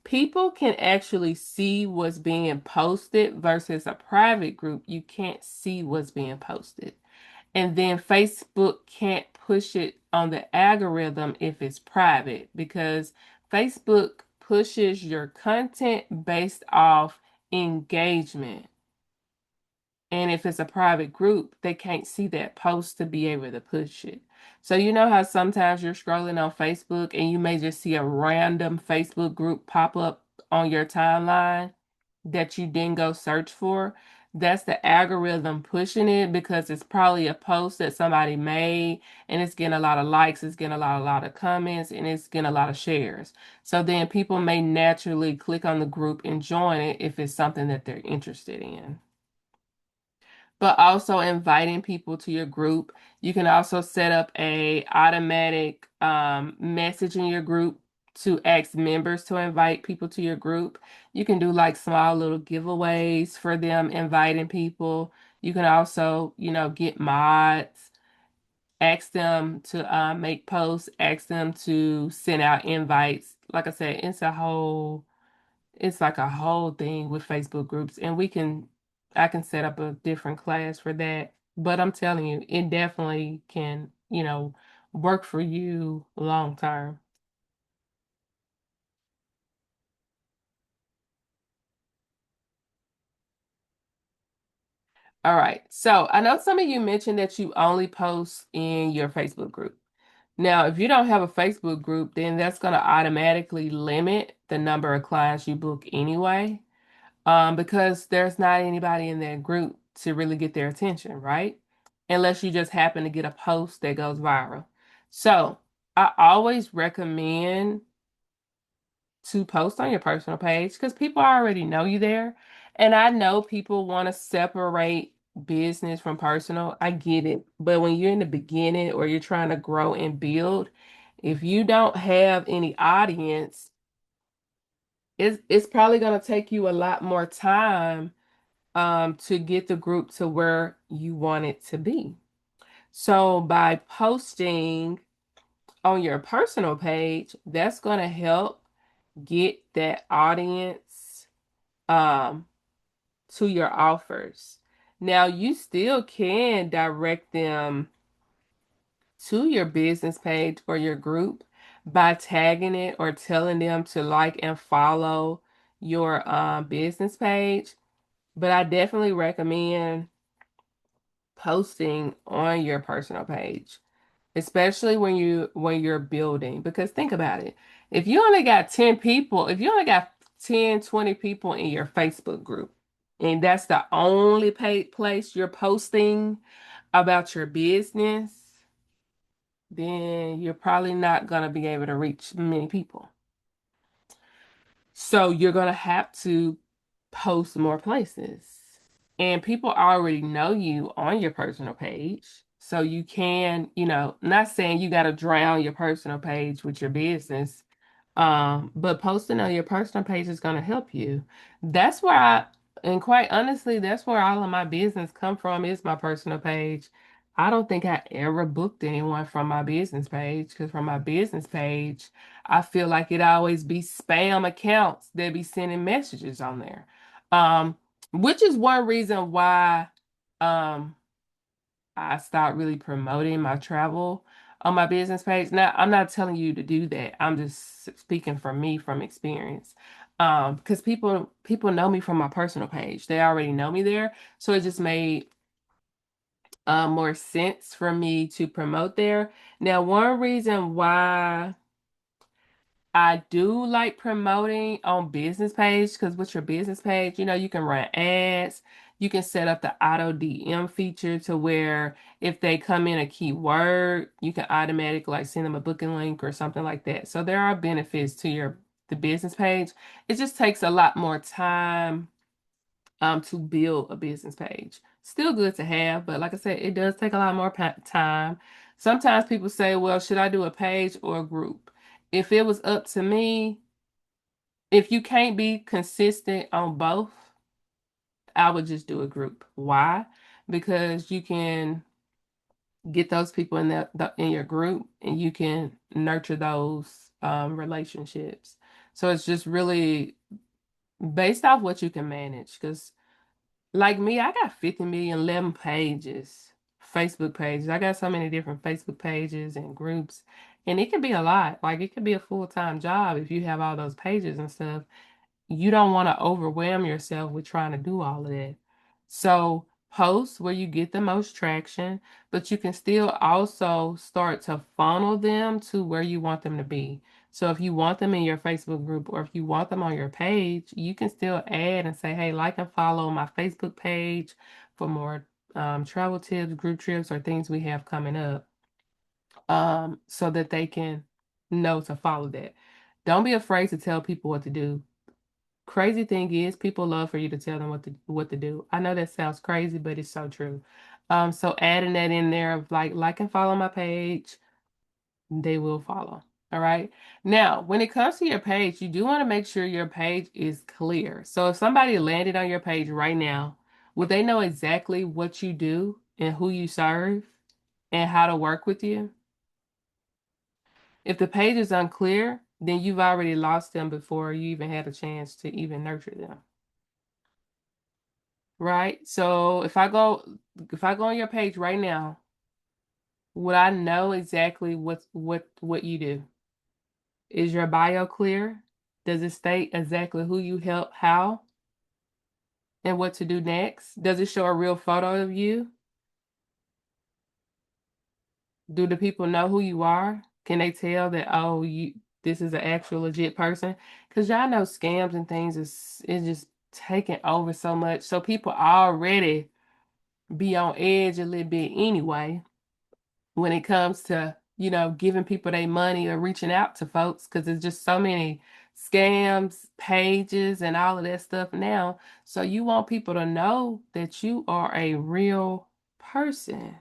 people can actually see what's being posted versus a private group, you can't see what's being posted. And then Facebook can't push it on the algorithm if it's private because Facebook pushes your content based off engagement. And if it's a private group, they can't see that post to be able to push it. So you know how sometimes you're scrolling on Facebook and you may just see a random Facebook group pop up on your timeline that you didn't go search for? That's the algorithm pushing it because it's probably a post that somebody made and it's getting a lot of likes, it's getting a lot of comments, and it's getting a lot of shares. So then people may naturally click on the group and join it if it's something that they're interested in. But also inviting people to your group. You can also set up a automatic message in your group to ask members to invite people to your group. You can do like small little giveaways for them inviting people. You can also, get mods, ask them to make posts, ask them to send out invites. Like I said, it's like a whole thing with Facebook groups, and I can set up a different class for that. But I'm telling you, it definitely can, work for you long term. All right. So I know some of you mentioned that you only post in your Facebook group. Now, if you don't have a Facebook group, then that's going to automatically limit the number of clients you book anyway. Because there's not anybody in that group to really get their attention, right? Unless you just happen to get a post that goes viral. So I always recommend to post on your personal page because people already know you there. And I know people want to separate business from personal. I get it. But when you're in the beginning or you're trying to grow and build, if you don't have any audience, it's probably going to take you a lot more time to get the group to where you want it to be. So by posting on your personal page, that's going to help get that audience um, to your offers. Now, you still can direct them to your business page or your group by tagging it or telling them to like and follow your business page. But I definitely recommend posting on your personal page, especially when you're building. Because think about it. If you only got 10 people, if you only got 10, 20 people in your Facebook group, and that's the only place you're posting about your business, then you're probably not going to be able to reach many people. So you're going to have to post more places. And people already know you on your personal page. So you can, not saying you got to drown your personal page with your business, but posting on your personal page is going to help you. That's where and quite honestly, that's where all of my business come from is my personal page. I don't think I ever booked anyone from my business page because from my business page, I feel like it always be spam accounts that be sending messages on there. Which is one reason why um I stopped really promoting my travel on my business page. Now, I'm not telling you to do that. I'm just speaking from me from experience. Because people know me from my personal page. They already know me there. So it just made more sense for me to promote there. Now, one reason why I do like promoting on business page because with your business page, you can run ads. You can set up the auto DM feature to where if they come in a keyword, you can automatically like send them a booking link or something like that. So there are benefits to the business page. It just takes a lot more time to build a business page. Still good to have, but like I said, it does take a lot more time. Sometimes people say, well, should I do a page or a group? If it was up to me, if you can't be consistent on both, I would just do a group. Why? Because you can get those people in in your group and you can nurture those relationships. So it's just really based off what you can manage. Because like me, I got 50 million, 11 pages, Facebook pages. I got so many different Facebook pages and groups. And it can be a lot. Like it could be a full-time job if you have all those pages and stuff. You don't want to overwhelm yourself with trying to do all of that. So post where you get the most traction, but you can still also start to funnel them to where you want them to be. So if you want them in your Facebook group or if you want them on your page, you can still add and say, hey, like and follow my Facebook page for more travel tips, group trips, or things we have coming up so that they can know to follow that. Don't be afraid to tell people what to do. Crazy thing is, people love for you to tell them what to do. I know that sounds crazy, but it's so true. So adding that in there of like and follow my page, they will follow. All right. Now, when it comes to your page, you do want to make sure your page is clear. So if somebody landed on your page right now, would they know exactly what you do and who you serve and how to work with you? If the page is unclear, then you've already lost them before you even had a chance to even nurture them. Right? So if I go on your page right now, would I know exactly what you do? Is your bio clear? Does it state exactly who you help, how, and what to do next? Does it show a real photo of you? Do the people know who you are? Can they tell that, oh, this is an actual legit person? Because y'all know scams and things is just taking over so much. So people already be on edge a little bit anyway when it comes to, giving people their money or reaching out to folks because there's just so many scams, pages, and all of that stuff now. So you want people to know that you are a real person.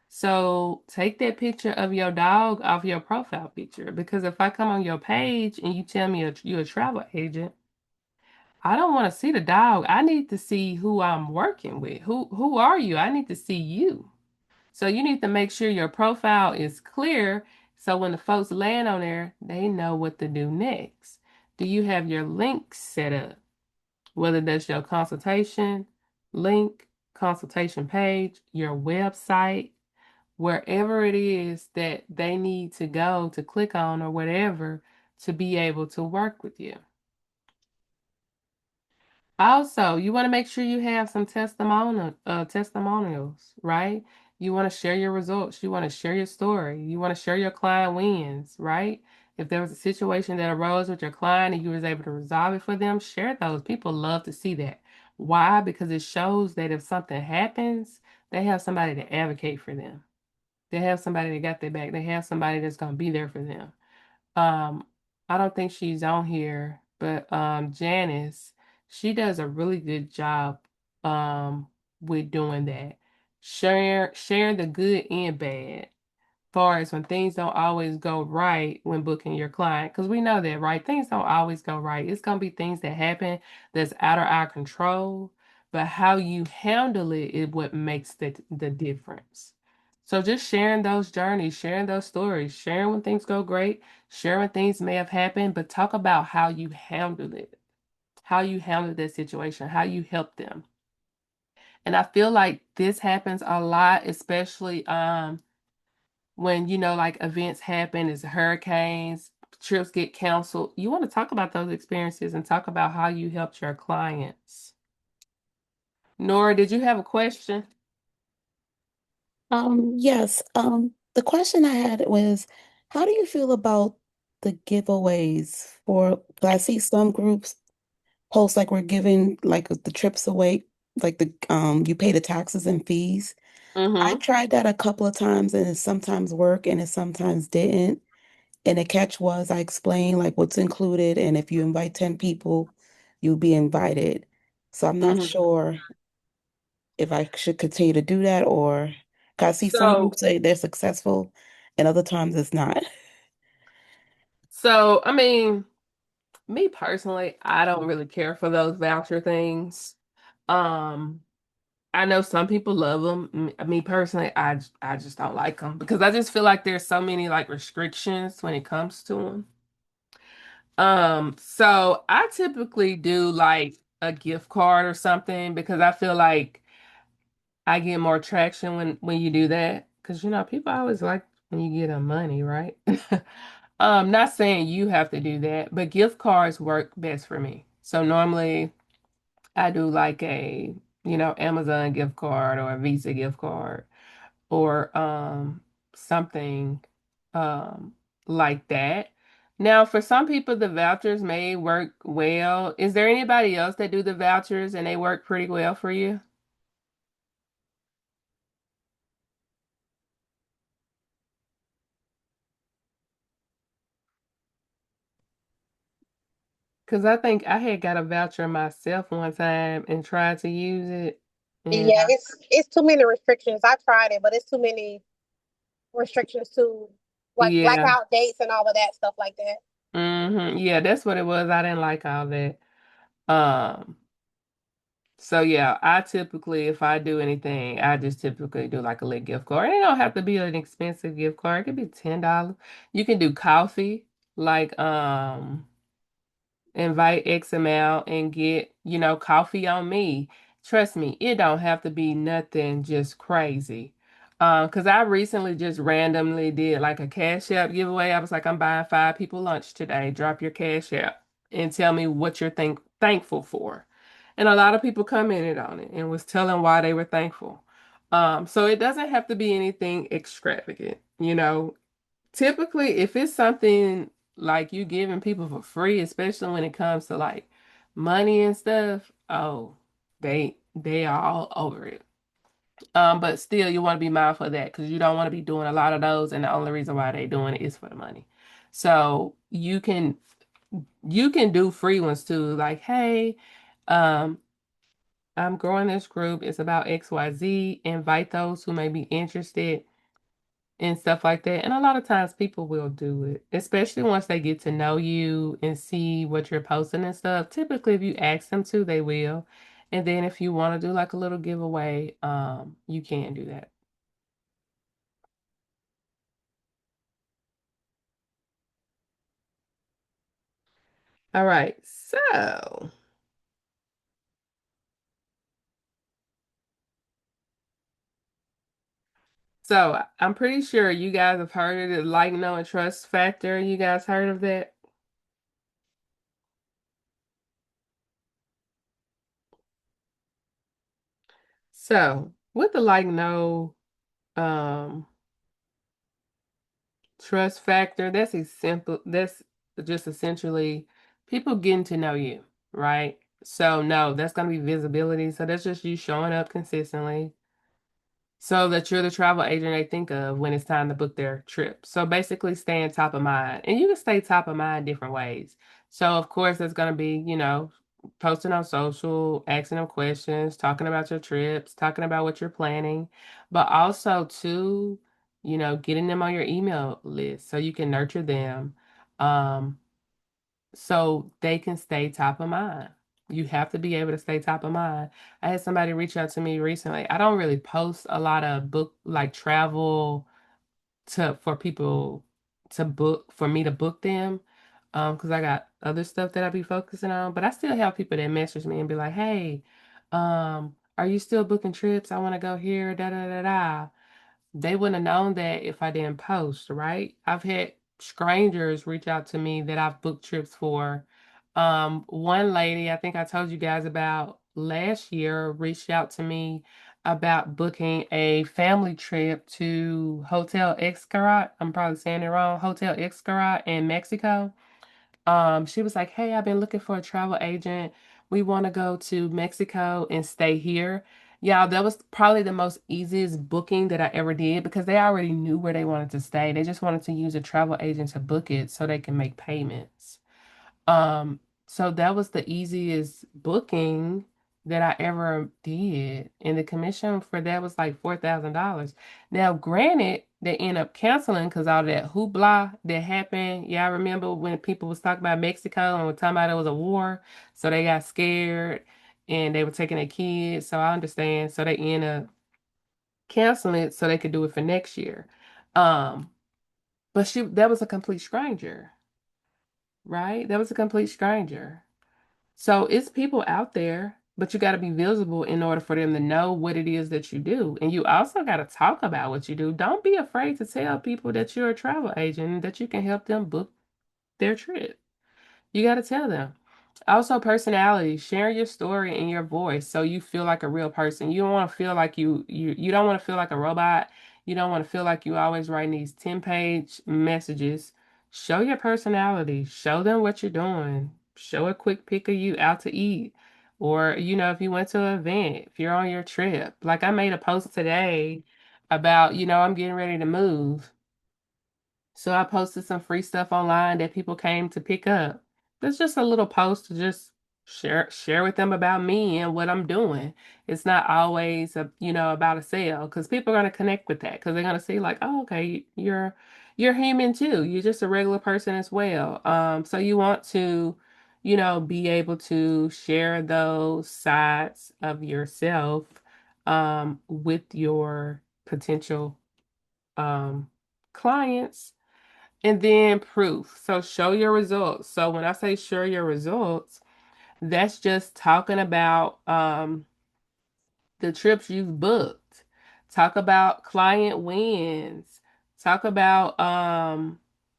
So take that picture of your dog off your profile picture because if I come on your page and you tell me you're a travel agent, I don't want to see the dog. I need to see who I'm working with. Who are you? I need to see you. So you need to make sure your profile is clear so when the folks land on there, they know what to do next. Do you have your links set up? Whether that's your consultation link, consultation page, your website, wherever it is that they need to go to click on or whatever to be able to work with you. Also, you want to make sure you have some testimonials, right? You want to share your results. You want to share your story. You want to share your client wins, right? If there was a situation that arose with your client and you was able to resolve it for them, share those. People love to see that. Why? Because it shows that if something happens, they have somebody to advocate for them. They have somebody that got their back. They have somebody that's gonna be there for them. Um, I don't think she's on here, but Janice, she does a really good job um with doing that. Sharing the good and bad far as when things don't always go right when booking your client, because we know that, right? Things don't always go right. It's going to be things that happen that's out of our control, but how you handle it is what makes the difference. So just sharing those journeys, sharing those stories, sharing when things go great, sharing when things may have happened, but talk about how you handled it, how you handled that situation, how you helped them. And I feel like this happens a lot, especially when like events happen, as hurricanes, trips get canceled. You want to talk about those experiences and talk about how you helped your clients. Nora, did you have a question? Yes. The question I had was, how do you feel about the giveaways for, 'cause I see some groups post like we're giving like the trips away, like you pay the taxes and fees. I Mm-hmm. tried that a couple of times and it sometimes worked and it sometimes didn't. And the catch was I explained like what's included, and if you invite 10 people, you'll be invited. So I'm not Mm-hmm. sure if I should continue to do that, or 'cause I see some So, groups say they're successful and other times it's not. I mean, me personally, I don't really care for those voucher things. Um, I know some people love them. Me personally, I just don't like them because I just feel like there's so many like restrictions when it comes to them. So I typically do like a gift card or something because I feel like I get more traction when you do that. Because people always like when you get them money, right? Not saying you have to do that, but gift cards work best for me. So normally I do like a, Amazon gift card or a Visa gift card or something um like that. Now, for some people, the vouchers may work well. Is there anybody else that do the vouchers and they work pretty well for you? Because I think I had got a voucher myself one time and tried to use it. And Yeah, it's too many restrictions. I tried it, but it's too many restrictions to like yeah, blackout dates and all of that stuff like that. yeah, that's what it was. I didn't like all that. Um, So yeah, I typically, if I do anything, I just typically do like a little gift card. It don't have to be an expensive gift card. It could be $10. You can do coffee, like invite X amount and get, coffee on me. Trust me, it don't have to be nothing just crazy. Because I recently just randomly did like a Cash App giveaway. I was like, I'm buying 5 people lunch today. Drop your Cash App and tell me what you're thankful for. And a lot of people commented on it and was telling why they were thankful. So it doesn't have to be anything extravagant, typically if it's something like you giving people for free, especially when it comes to like money and stuff, oh, they are all over it. But still you want to be mindful of that because you don't want to be doing a lot of those, and the only reason why they doing it is for the money. So you can do free ones too, like, hey, um, I'm growing this group. It's about XYZ. Invite those who may be interested and stuff like that. And a lot of times people will do it, especially once they get to know you and see what you're posting and stuff. Typically, if you ask them to, they will. And then if you want to do like a little giveaway, you can do that. All right. So I'm pretty sure you guys have heard of the like, know, and trust factor. You guys heard of that? So with the like, know, um, trust factor, that's just essentially people getting to know you, right? So no, that's going to be visibility. So that's just you showing up consistently so that you're the travel agent they think of when it's time to book their trip. So basically staying top of mind. And you can stay top of mind different ways. So of course there's going to be, posting on social, asking them questions, talking about your trips, talking about what you're planning, but also too, getting them on your email list so you can nurture them. Um, so they can stay top of mind. You have to be able to stay top of mind. I had somebody reach out to me recently. I don't really post a lot of book like travel to for people to book for me to book them because I got other stuff that I be focusing on, but I still have people that message me and be like, "Hey, are you still booking trips? I want to go here, da da da da." They wouldn't have known that if I didn't post, right? I've had strangers reach out to me that I've booked trips for. One lady, I think I told you guys about last year, reached out to me about booking a family trip to Hotel Xcaret. I'm probably saying it wrong. Hotel Xcaret in Mexico. She was like, "Hey, I've been looking for a travel agent. We want to go to Mexico and stay here." Yeah, that was probably the most easiest booking that I ever did because they already knew where they wanted to stay. They just wanted to use a travel agent to book it so they can make payments. Um, so that was the easiest booking that I ever did. And the commission for that was like $4,000. Now, granted, they end up canceling because all that hoopla that happened. Yeah, I remember when people was talking about Mexico and were talking about it was a war. So they got scared and they were taking their kids. So I understand. So they end up canceling it so they could do it for next year. Um, but that was a complete stranger, right? That was a complete stranger. So it's people out there, but you got to be visible in order for them to know what it is that you do. And you also got to talk about what you do. Don't be afraid to tell people that you're a travel agent and that you can help them book their trip. You got to tell them. Also, personality, share your story in your voice so you feel like a real person. You don't want to feel like you don't want to feel like a robot. You don't want to feel like you always writing these 10-page messages. Show your personality. Show them what you're doing. Show a quick pic of you out to eat. Or, if you went to an event, if you're on your trip. Like I made a post today about, I'm getting ready to move. So I posted some free stuff online that people came to pick up. That's just a little post to just share with them about me and what I'm doing. It's not always about a sale because people are going to connect with that because they're going to see like, oh, okay, you're human too. You're just a regular person as well. So you want to, be able to share those sides of yourself with your potential clients. And then proof. So show your results. So when I say share your results, that's just talking about the trips you've booked. Talk about client wins. Talk about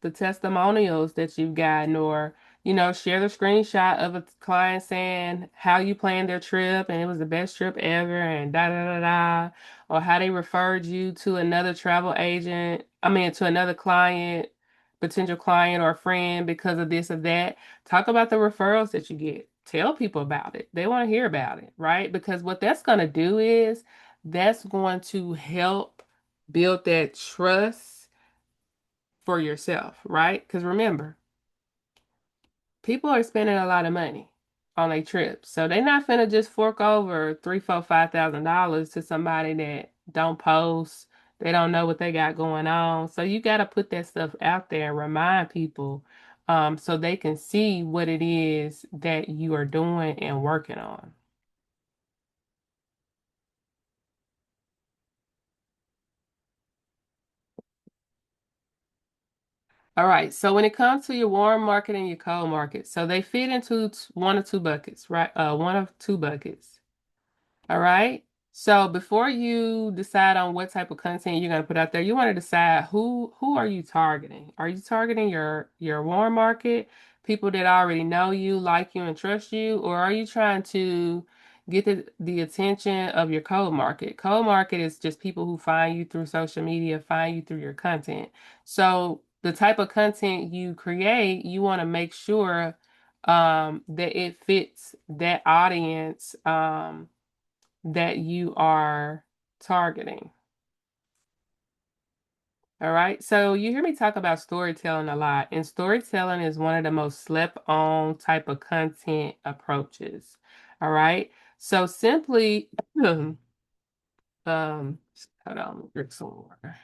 the testimonials that you've gotten or share the screenshot of a client saying how you planned their trip and it was the best trip ever and da da da da or how they referred you to another travel agent, I mean to another client, potential client or friend because of this or that. Talk about the referrals that you get. Tell people about it. They want to hear about it, right? Because what that's going to do is that's going to help build that trust for yourself, right? Because remember, people are spending a lot of money on their trips. So they're not finna just fork over three, four, $5,000 to somebody that don't post. They don't know what they got going on. So you got to put that stuff out there and remind people so they can see what it is that you are doing and working on. All right. So when it comes to your warm market and your cold market, so they fit into one or two buckets, right? One of two buckets. All right. So before you decide on what type of content you're going to put out there, you want to decide who are you targeting? Are you targeting your warm market, people that already know you, like you, and trust you, or are you trying to get the attention of your cold market? Cold market is just people who find you through social media, find you through your content. So the type of content you create, you want to make sure that it fits that audience that you are targeting. All right. So you hear me talk about storytelling a lot, and storytelling is one of the most slept on type of content approaches. All right. So simply, hold on, let me drink some water.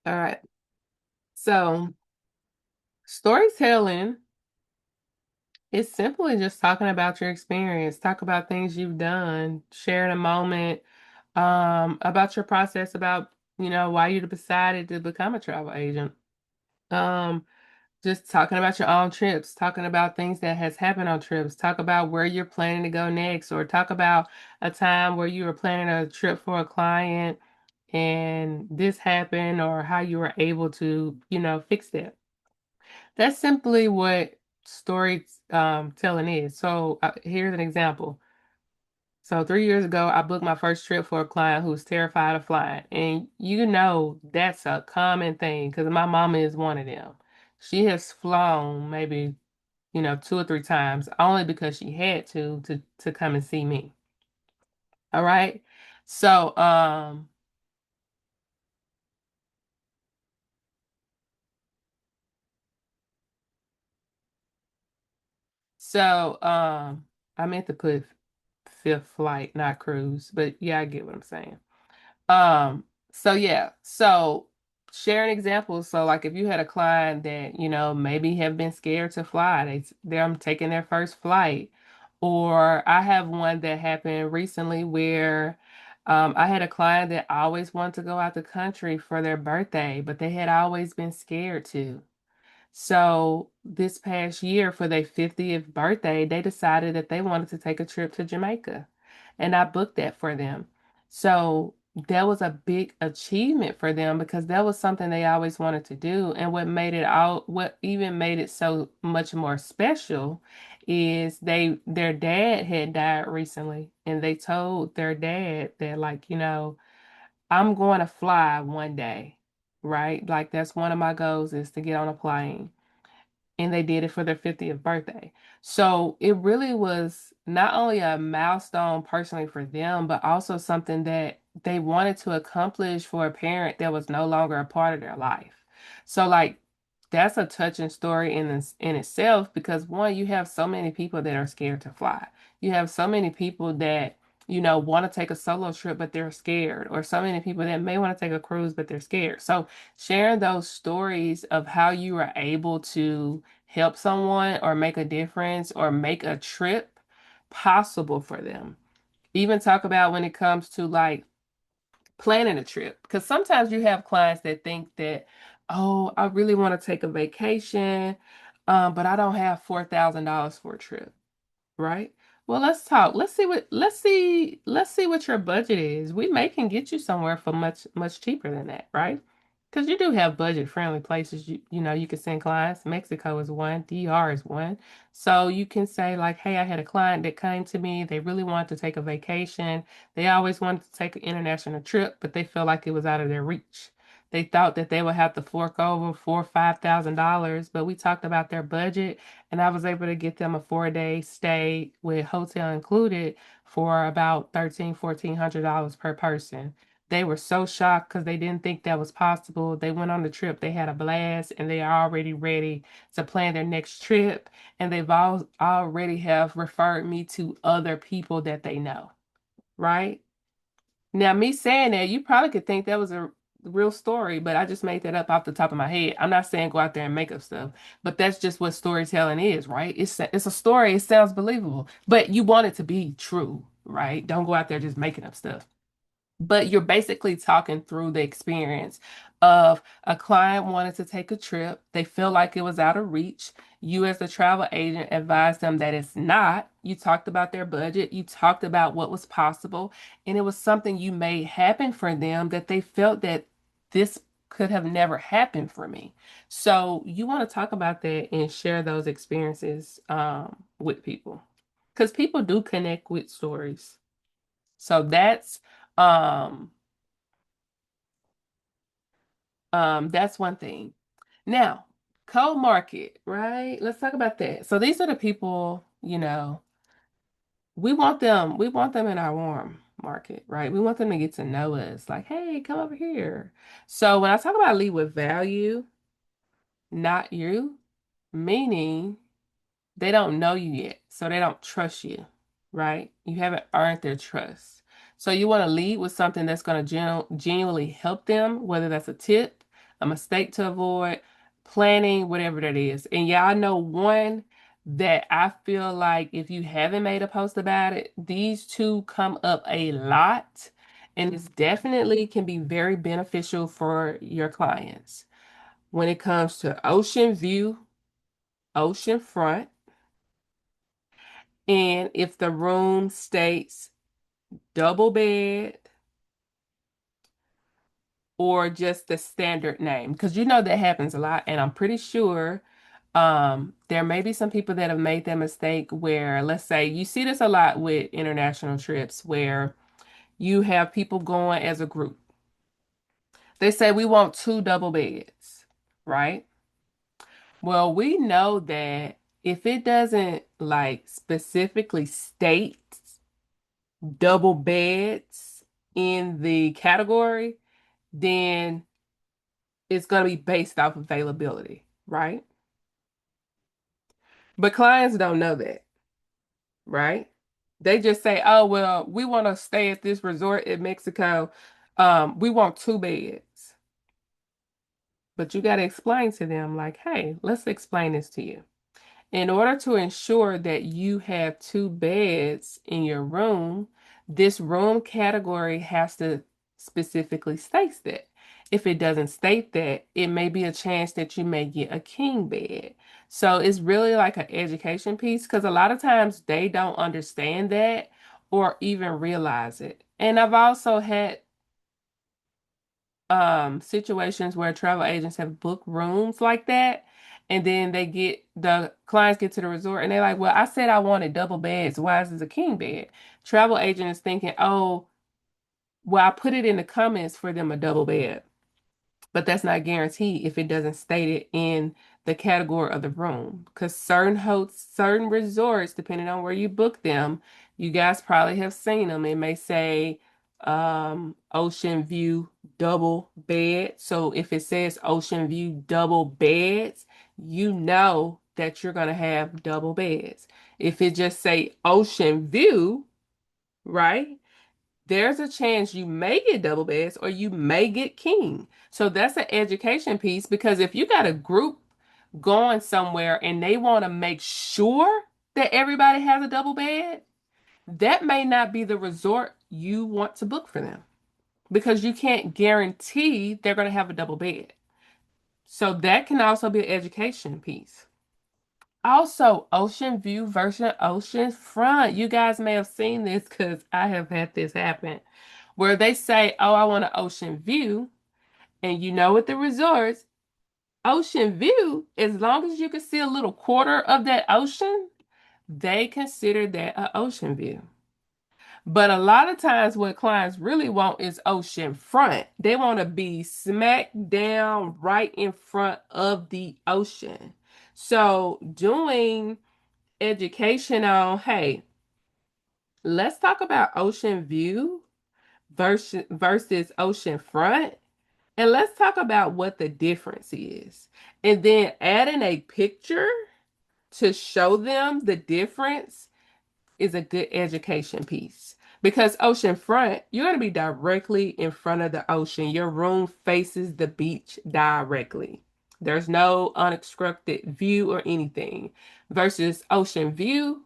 All right. So storytelling is simply just talking about your experience, talk about things you've done, sharing a moment, about your process, about, why you decided to become a travel agent. Um, just talking about your own trips, talking about things that has happened on trips, talk about where you're planning to go next, or talk about a time where you were planning a trip for a client and this happened, or how you were able to, fix that. That's simply what story telling is. So here's an example. So 3 years ago, I booked my first trip for a client who's terrified of flying. And that's a common thing because my mama is one of them. She has flown maybe, 2 or 3 times only because she had to come and see me. All right. So I meant to put fifth flight, not cruise, but yeah, I get what I'm saying. So yeah, so sharing examples. So like if you had a client that, maybe have been scared to fly, they're taking their first flight. Or I have one that happened recently where I had a client that always wanted to go out the country for their birthday, but they had always been scared to. So this past year for their 50th birthday, they decided that they wanted to take a trip to Jamaica. And I booked that for them. So that was a big achievement for them because that was something they always wanted to do. And what even made it so much more special is their dad had died recently. And they told their dad that, like, I'm going to fly one day, right? Like that's one of my goals is to get on a plane, and they did it for their 50th birthday. So it really was not only a milestone personally for them, but also something that they wanted to accomplish for a parent that was no longer a part of their life. So like that's a touching story in itself because one, you have so many people that are scared to fly. You have so many people that want to take a solo trip, but they're scared, or so many people that may want to take a cruise, but they're scared. So sharing those stories of how you were able to help someone or make a difference or make a trip possible for them. Even talk about when it comes to like planning a trip. Because sometimes you have clients that think that, oh, I really want to take a vacation, but I don't have $4,000 for a trip, right? Well, let's talk. Let's see what your budget is. We may can get you somewhere for much cheaper than that, right? Because you do have budget friendly places you can send clients. Mexico is one, DR is one. So you can say like, hey, I had a client that came to me. They really wanted to take a vacation. They always wanted to take an international trip, but they felt like it was out of their reach. They thought that they would have to fork over $4,000 or $5,000, but we talked about their budget and I was able to get them a 4-day stay with hotel included for about $1,300-$1,400 per person. They were so shocked because they didn't think that was possible. They went on the trip, they had a blast, and they are already ready to plan their next trip. And they've all already have referred me to other people that they know, right? Now, me saying that, you probably could think that was a real story, but I just made that up off the top of my head. I'm not saying go out there and make up stuff, but that's just what storytelling is, right? It's a story. It sounds believable, but you want it to be true, right? Don't go out there just making up stuff. But you're basically talking through the experience of a client wanted to take a trip. They feel like it was out of reach. You, as the travel agent, advised them that it's not. You talked about their budget. You talked about what was possible. And it was something you made happen for them that they felt that this could have never happened for me. So you want to talk about that and share those experiences with people because people do connect with stories. So that's um That's one thing. Now, cold market, right? Let's talk about that. So these are the people, we want them in our warm market, right? We want them to get to know us. Like, hey, come over here. So when I talk about lead with value, not you, meaning they don't know you yet, so they don't trust you, right? You haven't earned their trust. So you want to lead with something that's going to genuinely help them, whether that's a tip, a mistake to avoid, planning, whatever that is. And yeah, I know one that I feel like if you haven't made a post about it, these two come up a lot. And it's definitely can be very beneficial for your clients when it comes to ocean view, ocean front, and if the room states double bed or just the standard name, because that happens a lot, and I'm pretty sure there may be some people that have made that mistake where, let's say, you see this a lot with international trips where you have people going as a group. They say we want two double beds, right? Well, we know that if it doesn't like specifically state double beds in the category, then it's going to be based off availability, right? But clients don't know that, right? They just say, oh, well, we want to stay at this resort in Mexico. We want two beds. But you got to explain to them, like, hey, let's explain this to you. In order to ensure that you have two beds in your room, this room category has to specifically state that. If it doesn't state that, it may be a chance that you may get a king bed. So it's really like an education piece because a lot of times they don't understand that or even realize it. And I've also had situations where travel agents have booked rooms like that, and then the clients get to the resort and they're like, well, I said I wanted double beds, why is this a king bed? Travel agent is thinking, oh, well, I put it in the comments for them a double bed, but that's not guaranteed if it doesn't state it in the category of the room. Because certain resorts, depending on where you book them, you guys probably have seen them. It may say ocean view double bed. So if it says ocean view double beds, you know that you're gonna have double beds. If it just say ocean view, right? There's a chance you may get double beds or you may get king. So that's an education piece because if you got a group going somewhere and they want to make sure that everybody has a double bed, that may not be the resort you want to book for them because you can't guarantee they're going to have a double bed. So that can also be an education piece. Also, ocean view versus ocean front. You guys may have seen this because I have had this happen where they say, oh, I want an ocean view. And with the resorts, ocean view, as long as you can see a little quarter of that ocean, they consider that an ocean view. But a lot of times what clients really want is ocean front. They want to be smack down right in front of the ocean. So doing education on, hey, let's talk about ocean view versus ocean front. And let's talk about what the difference is. And then adding a picture to show them the difference is a good education piece. Because oceanfront, you're going to be directly in front of the ocean. Your room faces the beach directly. There's no unobstructed view or anything. Versus ocean view,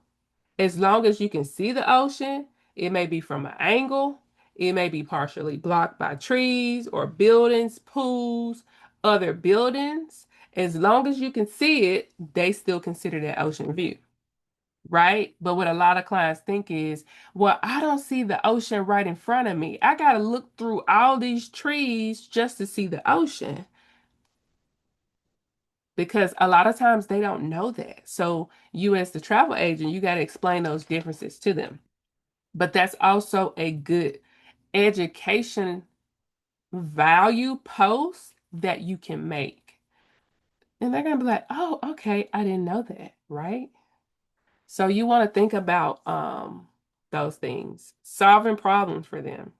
as long as you can see the ocean, it may be from an angle, it may be partially blocked by trees or buildings, pools, other buildings. As long as you can see it, they still consider that ocean view, right? But what a lot of clients think is, well, I don't see the ocean right in front of me. I got to look through all these trees just to see the ocean because a lot of times they don't know that. So you as the travel agent, you got to explain those differences to them. But that's also a good education value post that you can make. And they're going to be like, oh, okay, I didn't know that, right? So you want to think about those things, solving problems for them.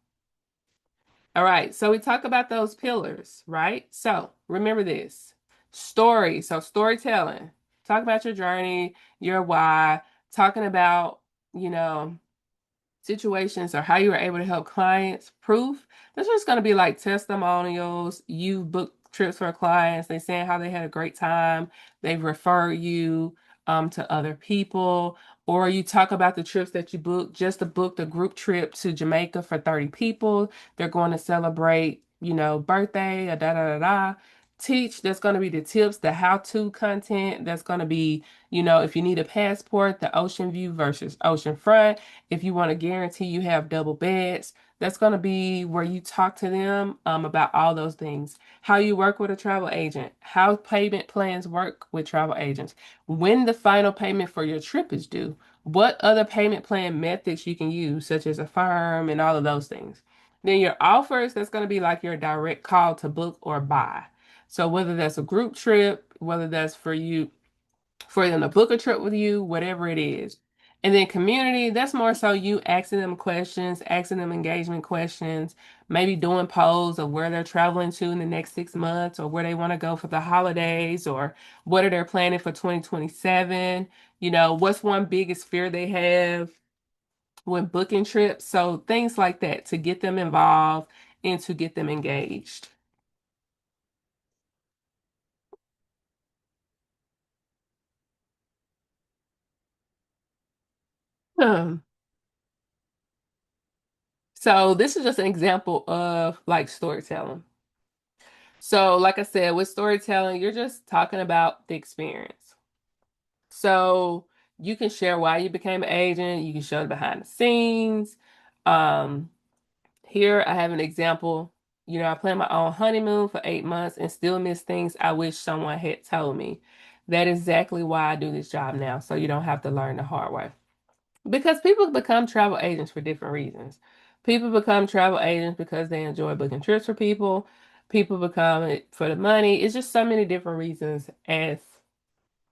All right, so we talk about those pillars, right? So remember this story. So storytelling, talk about your journey, your why, talking about, you know, situations or how you were able to help clients. Proof. That's just going to be like testimonials. You book trips for clients. They saying how they had a great time. They refer you to other people. Or you talk about the trips that you booked. Just to book a group trip to Jamaica for 30 people. They're going to celebrate, you know, birthday, da da da da. Teach. That's going to be the tips, the how-to content. That's going to be, you know, if you need a passport, the ocean view versus ocean front. If you want to guarantee you have double beds, that's going to be where you talk to them about all those things. How you work with a travel agent, how payment plans work with travel agents, when the final payment for your trip is due, what other payment plan methods you can use, such as a firm and all of those things. Then your offers, that's going to be like your direct call to book or buy. So whether that's a group trip, whether that's for them to book a trip with you, whatever it is. And then community, that's more so you asking them questions, asking them engagement questions, maybe doing polls of where they're traveling to in the next 6 months or where they want to go for the holidays or what are they planning for 2027. You know, what's one biggest fear they have when booking trips. So things like that to get them involved and to get them engaged. Um, so this is just an example of like storytelling. So, like I said, with storytelling, you're just talking about the experience. So, you can share why you became an agent, you can show the behind the scenes. Um, Here I have an example. You know, I planned my own honeymoon for 8 months and still miss things I wish someone had told me. That is exactly why I do this job now, so you don't have to learn the hard way. Because people become travel agents for different reasons. People become travel agents because they enjoy booking trips for people. People become it for the money. It's just so many different reasons as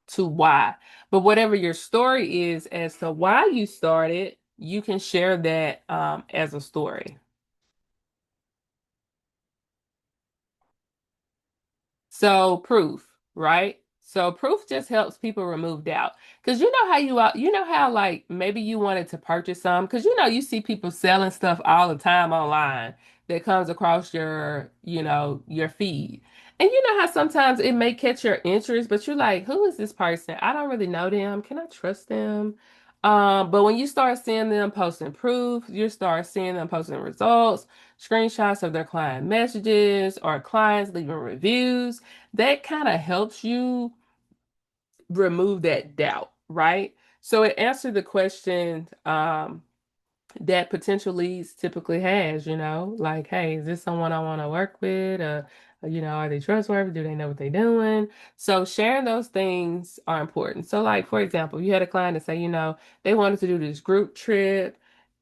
to why. But whatever your story is as to why you started, you can share that as a story. So proof, right? So proof just helps people remove doubt. Because you know how you know how like maybe you wanted to purchase some because you know you see people selling stuff all the time online that comes across your, you know, your feed. And you know how sometimes it may catch your interest, but you're like, who is this person? I don't really know them. Can I trust them? But when you start seeing them posting proof, you start seeing them posting results, screenshots of their client messages or clients leaving reviews, that kind of helps you remove that doubt, right? So it answered the question that potential leads typically has, you know, like, hey, is this someone I want to work with? You know, are they trustworthy? Do they know what they're doing? So sharing those things are important. So like, for example, you had a client that say, you know, they wanted to do this group trip.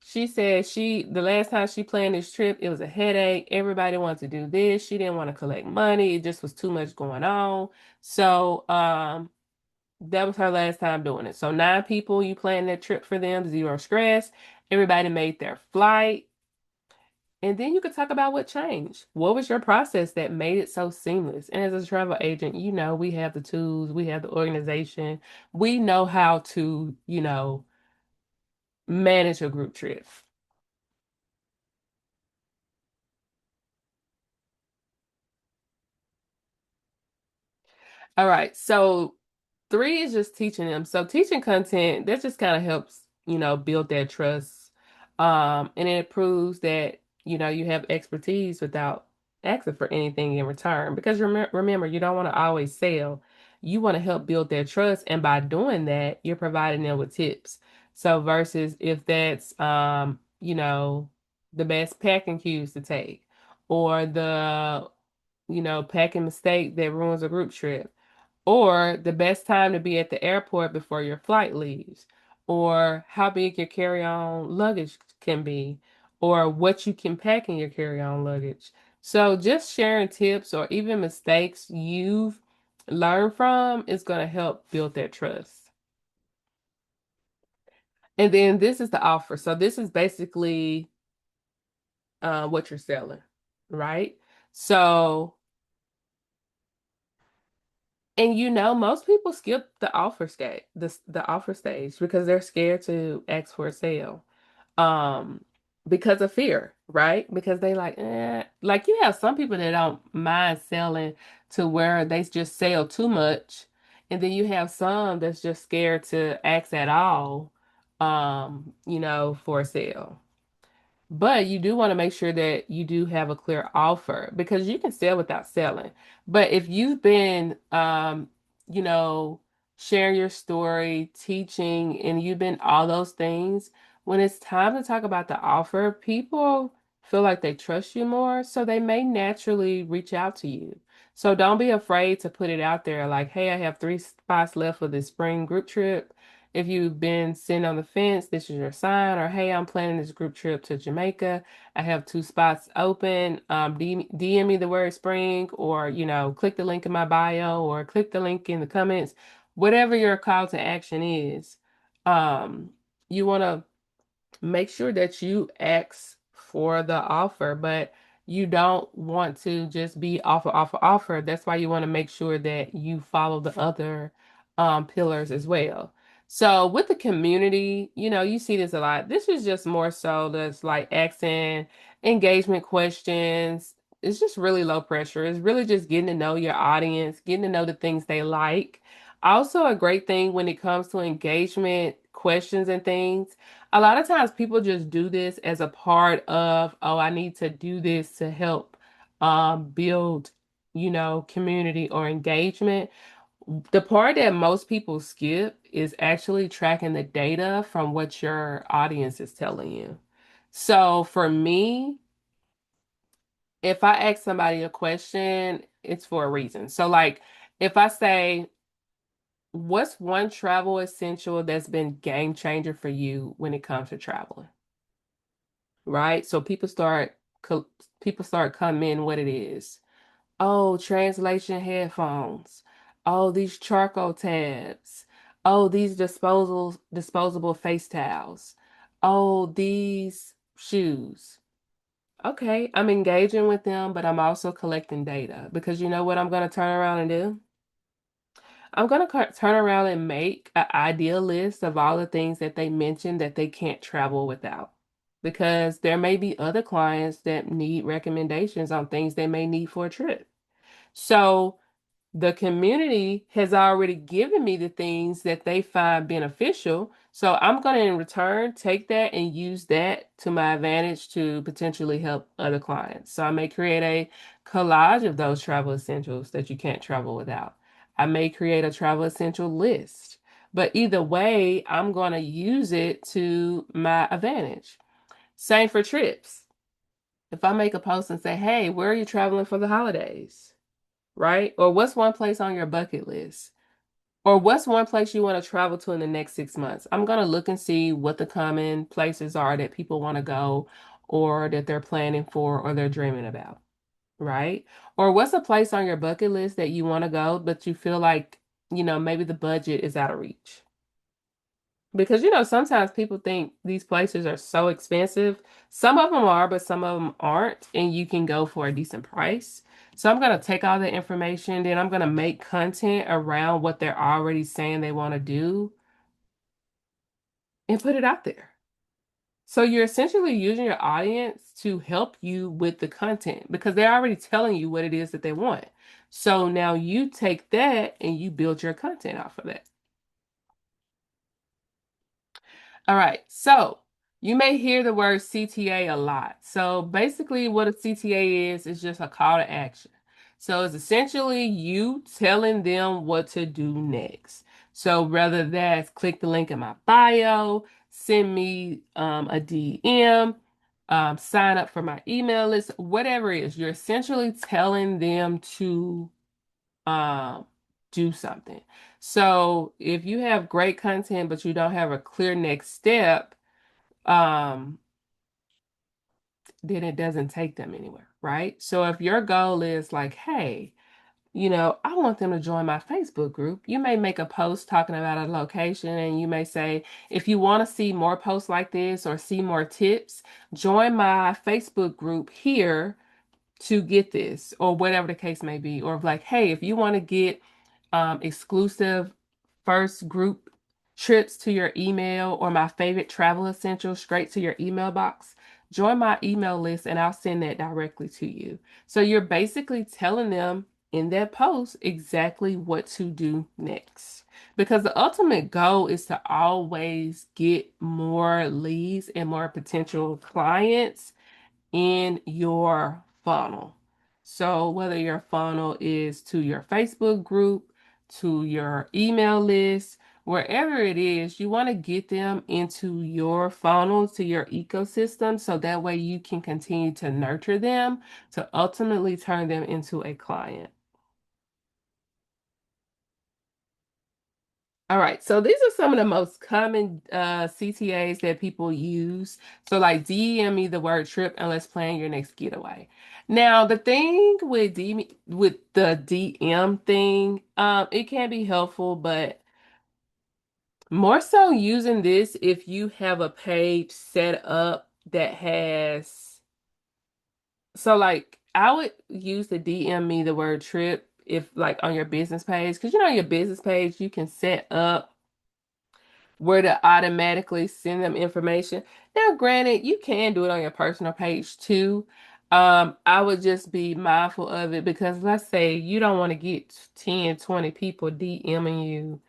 She said the last time she planned this trip, it was a headache. Everybody wanted to do this. She didn't want to collect money. It just was too much going on. So, that was her last time doing it. So 9 people, you planned that trip for them, zero stress. Everybody made their flight. And then you could talk about what changed. What was your process that made it so seamless? And as a travel agent, you know, we have the tools, we have the organization, we know how to, you know, manage a group trip. All right. So 3 is just teaching them. So teaching content, that just kind of helps, you know, build that trust. And it proves that, you know, you have expertise without asking for anything in return. Because remember, you don't want to always sell. You want to help build their trust. And by doing that, you're providing them with tips. So versus if that's, you know, the best packing cues to take or the, you know, packing mistake that ruins a group trip or the best time to be at the airport before your flight leaves, or how big your carry-on luggage can be, or what you can pack in your carry-on luggage. So just sharing tips or even mistakes you've learned from is going to help build that trust. And then this is the offer. So this is basically what you're selling, right? So, and most people skip the offer stage, the offer stage because they're scared to ask for a sale. Um, because of fear, right? Because they like you have some people that don't mind selling to where they just sell too much, and then you have some that's just scared to ask at all, for a sale. But you do want to make sure that you do have a clear offer because you can sell without selling. But if you've been, you know, sharing your story, teaching, and you've been all those things, when it's time to talk about the offer, people feel like they trust you more, so they may naturally reach out to you. So don't be afraid to put it out there like, hey, I have 3 spots left for this spring group trip. If you've been sitting on the fence, this is your sign. Or, hey, I'm planning this group trip to Jamaica. I have 2 spots open. DM me the word spring, or, click the link in my bio, or click the link in the comments. Whatever your call to action is, you want to make sure that you ask for the offer, but you don't want to just be offer, offer, offer. That's why you want to make sure that you follow the other pillars as well. So with the community, you see this a lot. This is just more so that's like asking engagement questions. It's just really low pressure. It's really just getting to know your audience, getting to know the things they like. Also, a great thing when it comes to engagement questions and things, a lot of times people just do this as a part of, oh, I need to do this to help build, community or engagement. The part that most people skip is actually tracking the data from what your audience is telling you. So for me, if I ask somebody a question, it's for a reason. So like if I say, what's one travel essential that's been game changer for you when it comes to traveling? Right? So people start coming in what it is. Oh, translation headphones. Oh, these charcoal tabs. Oh, these disposable face towels. Oh, these shoes. Okay, I'm engaging with them, but I'm also collecting data because you know what I'm going to turn around and do? I'm going to turn around and make an ideal list of all the things that they mentioned that they can't travel without. Because there may be other clients that need recommendations on things they may need for a trip. So the community has already given me the things that they find beneficial. So I'm going to, in return, take that and use that to my advantage to potentially help other clients. So I may create a collage of those travel essentials that you can't travel without. I may create a travel essential list. But either way, I'm going to use it to my advantage. Same for trips. If I make a post and say, hey, where are you traveling for the holidays? Right? Or what's one place on your bucket list? Or what's one place you want to travel to in the next 6 months? I'm going to look and see what the common places are that people want to go or that they're planning for or they're dreaming about. Right? Or what's a place on your bucket list that you want to go, but you feel like, maybe the budget is out of reach? Because sometimes people think these places are so expensive. Some of them are, but some of them aren't, and you can go for a decent price. So I'm going to take all the information, then I'm going to make content around what they're already saying they want to do and put it out there. So you're essentially using your audience to help you with the content because they're already telling you what it is that they want. So now you take that and you build your content off of that. All right, so you may hear the word CTA a lot. So basically, what a CTA is just a call to action. So it's essentially you telling them what to do next. So whether that's click the link in my bio, send me a DM, sign up for my email list, whatever it is, you're essentially telling them to um, do something. So if you have great content, but you don't have a clear next step, um, then it doesn't take them anywhere, right? So if your goal is like, hey, I want them to join my Facebook group. You may make a post talking about a location and you may say, if you want to see more posts like this or see more tips, join my Facebook group here to get this, or whatever the case may be. Or like, hey, if you want to get exclusive first group trips to your email or my favorite travel essentials straight to your email box, join my email list and I'll send that directly to you. So you're basically telling them in that post exactly what to do next. Because the ultimate goal is to always get more leads and more potential clients in your funnel. So whether your funnel is to your Facebook group, to your email list, wherever it is, you want to get them into your funnel, to your ecosystem, so that way you can continue to nurture them to ultimately turn them into a client. All right, so these are some of the most common CTAs that people use. So like DM me the word trip and let's plan your next getaway. Now, the thing with the DM thing, it can be helpful, but more so using this if you have a page set up that has, so like I would use the DM me the word trip if like on your business page, because your business page you can set up where to automatically send them information. Now, granted, you can do it on your personal page too. I would just be mindful of it because let's say you don't want to get 10, 20 people DMing you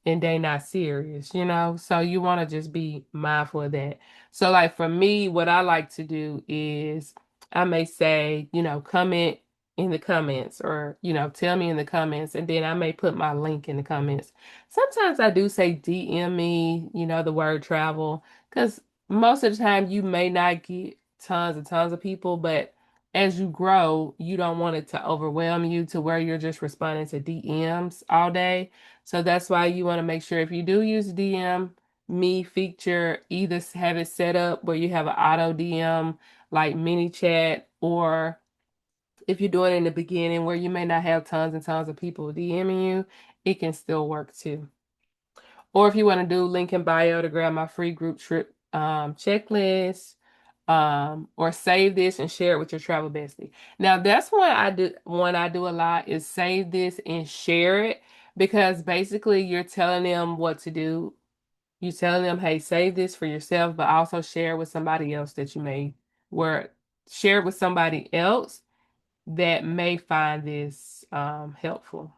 and they not serious. So you want to just be mindful of that. So like for me, what I like to do is I may say, comment in the comments or, tell me in the comments, and then I may put my link in the comments. Sometimes I do say DM me, the word travel, because most of the time you may not get tons and tons of people, but as you grow, you don't want it to overwhelm you to where you're just responding to DMs all day. So that's why you want to make sure if you do use DM me feature, either have it set up where you have an auto DM like mini chat, or if you're doing it in the beginning where you may not have tons and tons of people DMing you, it can still work too. Or if you want to do link in bio to grab my free group trip checklist, or save this and share it with your travel bestie. Now that's one I do a lot is save this and share it, because basically you're telling them what to do. You're telling them, hey, save this for yourself, but also share with somebody else that you may where share it with somebody else that may find this helpful.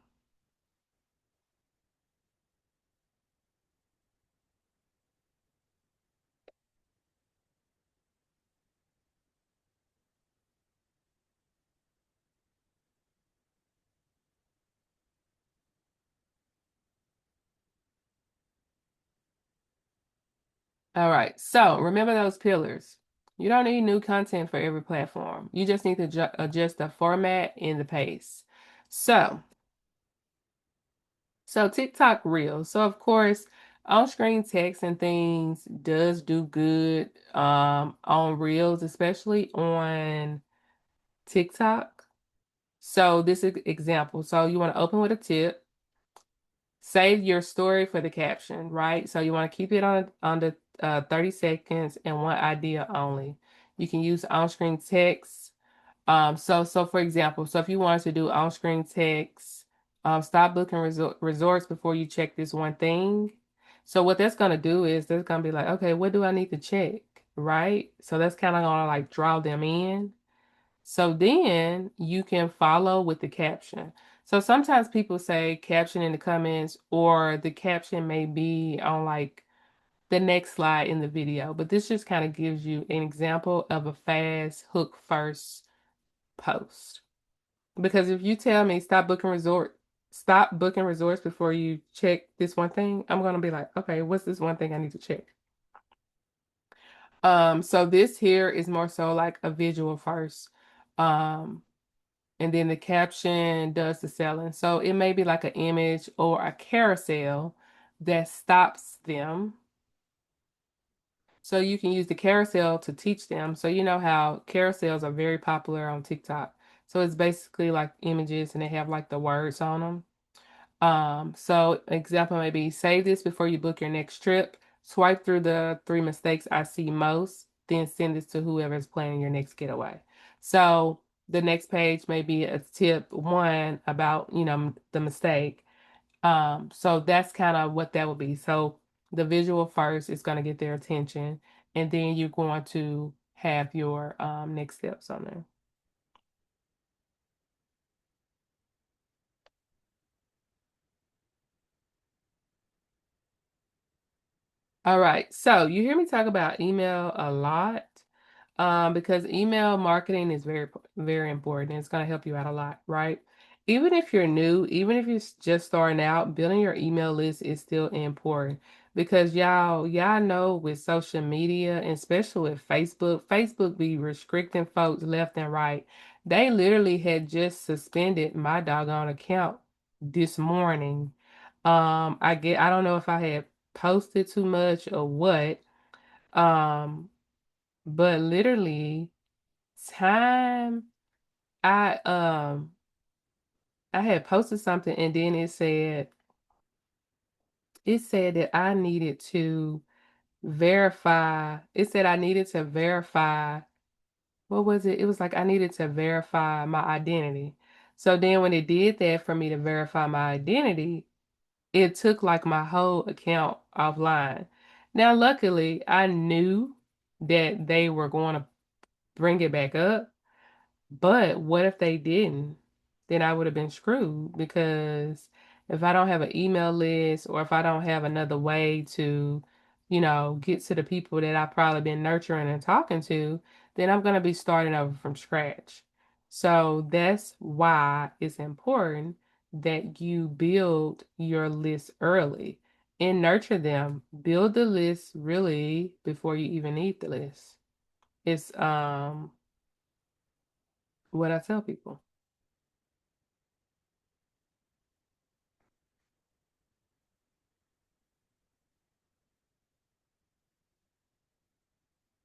All right. So remember those pillars. You don't need new content for every platform. You just need to adjust the format and the pace. So TikTok Reels. So of course, on-screen text and things does do good on Reels, especially on TikTok. So this is example. So you want to open with a tip. Save your story for the caption, right? So you want to keep it on the 30 seconds and one idea only. You can use on-screen text. So for example, so if you wanted to do on-screen text, stop booking resorts before you check this one thing. So what that's gonna do is that's gonna be like, okay, what do I need to check, right? So that's kind of gonna like draw them in. So then you can follow with the caption. So sometimes people say caption in the comments, or the caption may be on like the next slide in the video, but this just kind of gives you an example of a fast hook first post. Because if you tell me stop booking resorts before you check this one thing, I'm gonna be like, okay, what's this one thing I need to check? So this here is more so like a visual first. Um, and then the caption does the selling. So it may be like an image or a carousel that stops them So you can use the carousel to teach them. So you know how carousels are very popular on TikTok. So it's basically like images and they have like the words on them. So example maybe save this before you book your next trip. Swipe through the 3 mistakes I see most, then send this to whoever's planning your next getaway. So the next page may be a tip one about, the mistake. So that's kind of what that would be. So the visual first is going to get their attention, and then you're going to have your next steps on there. All right. So you hear me talk about email a lot. Because email marketing is very, very important. It's going to help you out a lot, right? Even if you're new, even if you're just starting out, building your email list is still important because y'all know with social media, and especially with Facebook be restricting folks left and right. They literally had just suspended my doggone account this morning. I don't know if I had posted too much or what. Um, but literally, time I um I had posted something and then it said that I needed to verify. It said I needed to verify. What was it? It was like I needed to verify my identity. So then when it did that for me to verify my identity, it took like my whole account offline. Now, luckily, I knew that they were going to bring it back up. But what if they didn't? Then I would have been screwed because if I don't have an email list or if I don't have another way to, get to the people that I've probably been nurturing and talking to, then I'm going to be starting over from scratch. So that's why it's important that you build your list early and nurture them. Build the list really before you even need the list. It's what I tell people.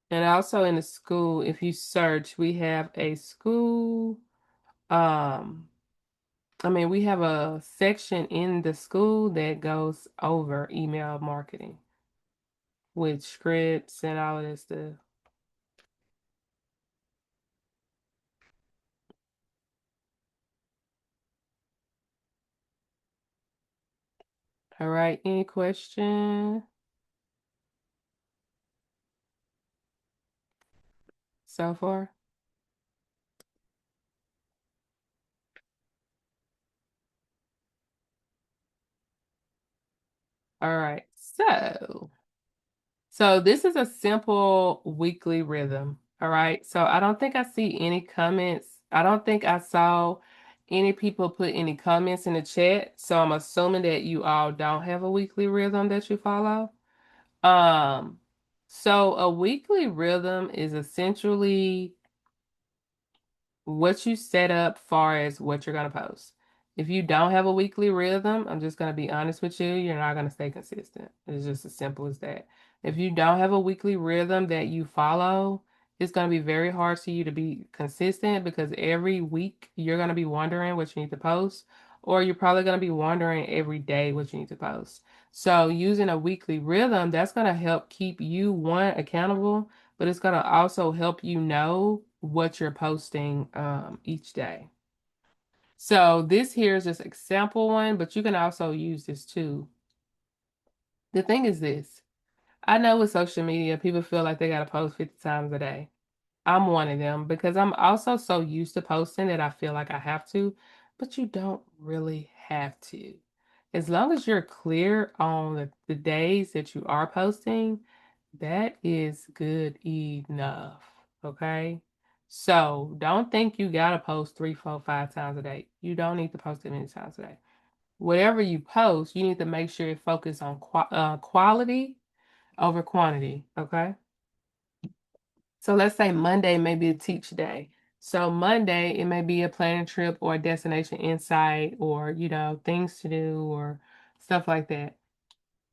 And also in the school, if you search, we have a school, um, we have a section in the school that goes over email marketing with scripts and all of that stuff. All right, any question so far? All right, so this is a simple weekly rhythm. All right. So I don't think I see any comments. I don't think I saw any people put any comments in the chat. So I'm assuming that you all don't have a weekly rhythm that you follow. Um, so a weekly rhythm is essentially what you set up far as what you're going to post. If you don't have a weekly rhythm, I'm just going to be honest with you, you're not going to stay consistent. It's just as simple as that. If you don't have a weekly rhythm that you follow, it's going to be very hard for you to be consistent because every week you're going to be wondering what you need to post, or you're probably going to be wondering every day what you need to post. So using a weekly rhythm, that's going to help keep you one accountable, but it's going to also help you know what you're posting each day. So this here is just example one, but you can also use this too. The thing is this, I know with social media, people feel like they got to post 50 times a day. I'm one of them because I'm also so used to posting that I feel like I have to, but you don't really have to. As long as you're clear on the days that you are posting, that is good enough. Okay. So don't think you gotta post 3, 4, 5 times a day. You don't need to post it many times a day. Whatever you post, you need to make sure it focuses on quality over quantity. Okay. So let's say Monday may be a teach day. So Monday, it may be a planning trip or a destination insight or, things to do or stuff like that.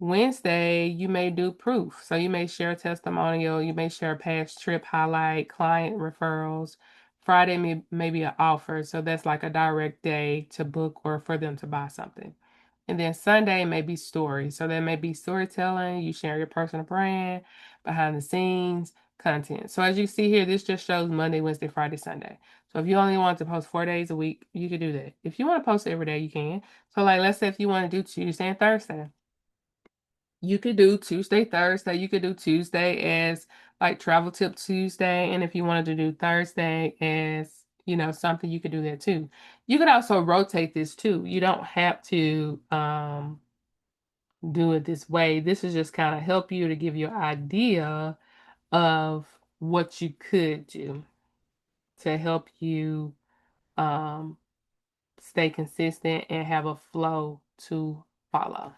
Wednesday, you may do proof. So you may share a testimonial, you may share a past trip highlight, client referrals. Friday may be an offer. So that's like a direct day to book or for them to buy something. And then Sunday may be stories. So there may be storytelling, you share your personal brand, behind the scenes, content. So as you see here, this just shows Monday, Wednesday, Friday, Sunday. So if you only want to post 4 days a week, you could do that. If you want to post every day, you can. So like let's say if you want to do Tuesday and Thursday, you could do Tuesday, Thursday. You could do Tuesday as like travel tip Tuesday. And if you wanted to do Thursday as, something, you could do that too. You could also rotate this too. You don't have to do it this way. This is just kind of help you to give you an idea of what you could do to help you um, stay consistent and have a flow to follow.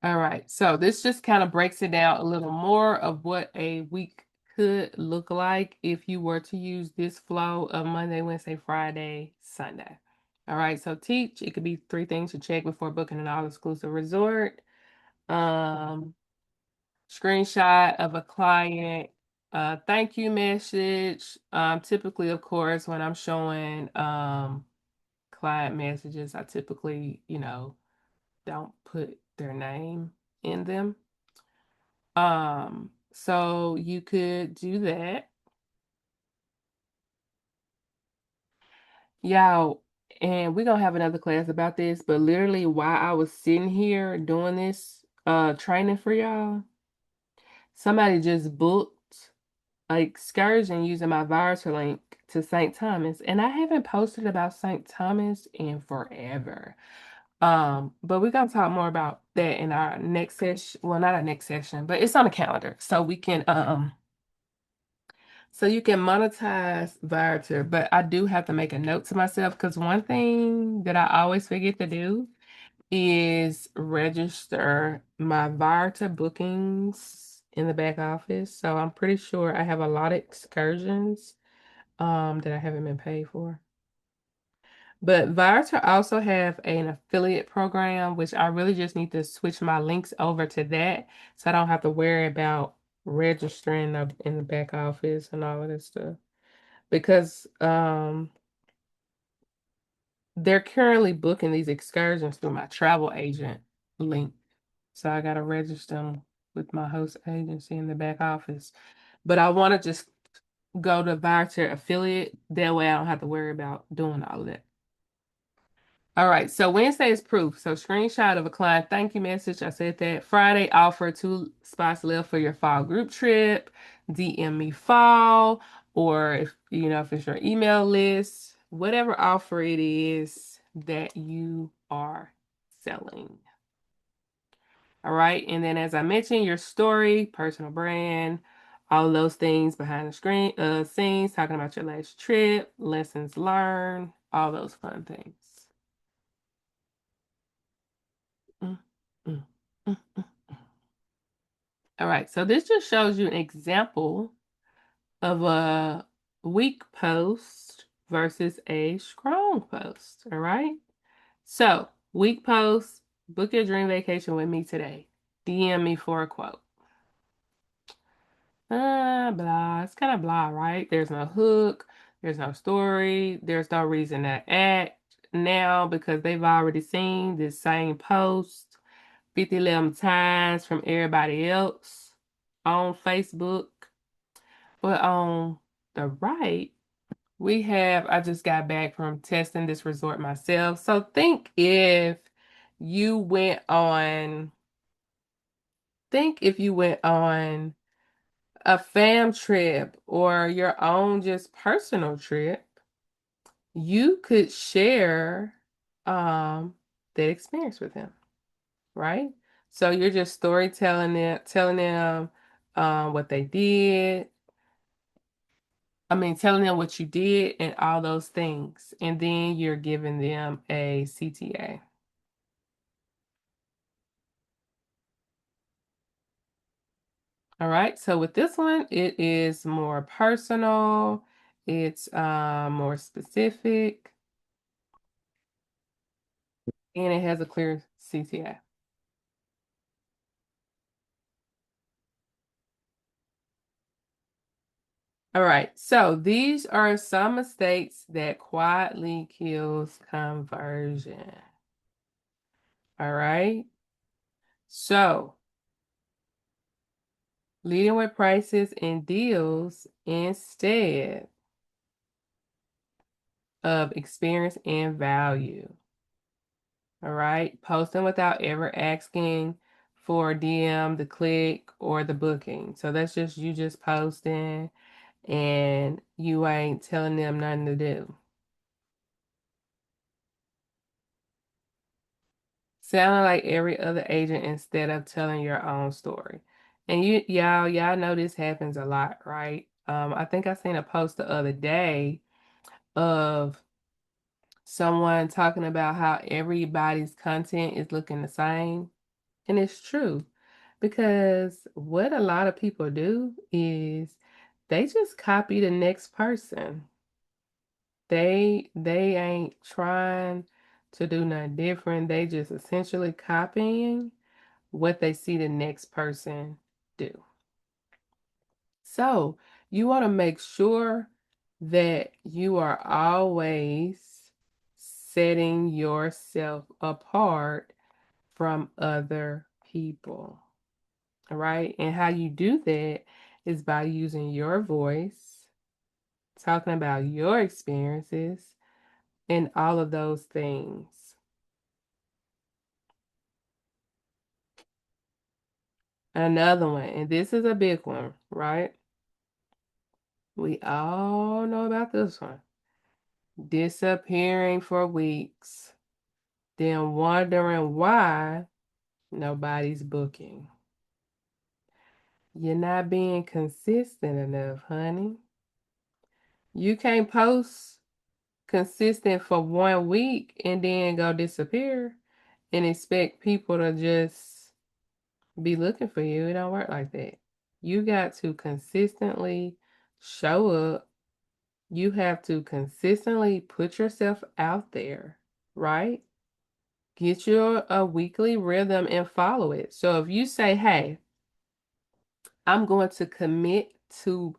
All right, so this just kind of breaks it down a little more of what a week could look like if you were to use this flow of Monday, Wednesday, Friday, Sunday. All right, so teach, it could be 3 things to check before booking an all-exclusive resort. Screenshot of a client, thank you message. Typically, of course, when I'm showing client messages, I typically, don't put their name in them. So you could do that. Y'all, and we're gonna have another class about this, but literally while I was sitting here doing this training for y'all, somebody just booked an excursion using my voucher link to St. Thomas, and I haven't posted about St. Thomas in forever. But we're gonna talk more about that in our next session. Well, not our next session, but it's on the calendar. So we can so you can monetize Viator, but I do have to make a note to myself because one thing that I always forget to do is register my Viator bookings in the back office. So I'm pretty sure I have a lot of excursions that I haven't been paid for. But Viator also have an affiliate program, which I really just need to switch my links over to that so I don't have to worry about registering in the back office and all of this stuff. Because they're currently booking these excursions through my travel agent link. So I gotta register them with my host agency in the back office. But I want to just go to Viator affiliate. That way I don't have to worry about doing all of that. All right, so Wednesday is proof. So screenshot of a client thank you message. I said that. Friday, offer 2 spots left for your fall group trip. DM me fall, or if it's your email list, whatever offer it is that you are selling. All right, and then as I mentioned, your story, personal brand, all of those things behind the screen, scenes, talking about your last trip, lessons learned, all those fun things. Mm, mm, mm, mm. All right, so this just shows you an example of a weak post versus a strong post. All right, so weak post, book your dream vacation with me today. DM me for a quote. Blah. It's kind of blah, right? There's no hook, there's no story, there's no reason to act now because they've already seen this same post 50 times from everybody else on Facebook. But on the right, we have, I just got back from testing this resort myself. So you went on, think if you went on a fam trip or your own just personal trip, you could share that experience with them, right? So you're just storytelling it, telling them what they did. I mean, telling them what you did and all those things. And then you're giving them a CTA. All right, so with this one, it is more personal, it's more specific, and it has a clear CTA. All right, so these are some mistakes that quietly kills conversion. All right, so leading with prices and deals instead of experience and value. All right, posting without ever asking for DM, the click, or the booking. So that's just you just posting and you ain't telling them nothing to do. Sounding like every other agent instead of telling your own story. And y'all know this happens a lot, right? I think I seen a post the other day of someone talking about how everybody's content is looking the same. And it's true because what a lot of people do is they just copy the next person. They ain't trying to do nothing different. They just essentially copying what they see the next person do. So you want to make sure that you are always setting yourself apart from other people. All right. And how you do that is by using your voice, talking about your experiences, and all of those things. Another one, and this is a big one, right? We all know about this one. Disappearing for weeks, then wondering why nobody's booking. You're not being consistent enough, honey. You can't post consistent for 1 week and then go disappear and expect people to just be looking for you. It don't work like that. You got to consistently show up. You have to consistently put yourself out there, right? Get your a weekly rhythm and follow it. So if you say, "Hey, I'm going to commit to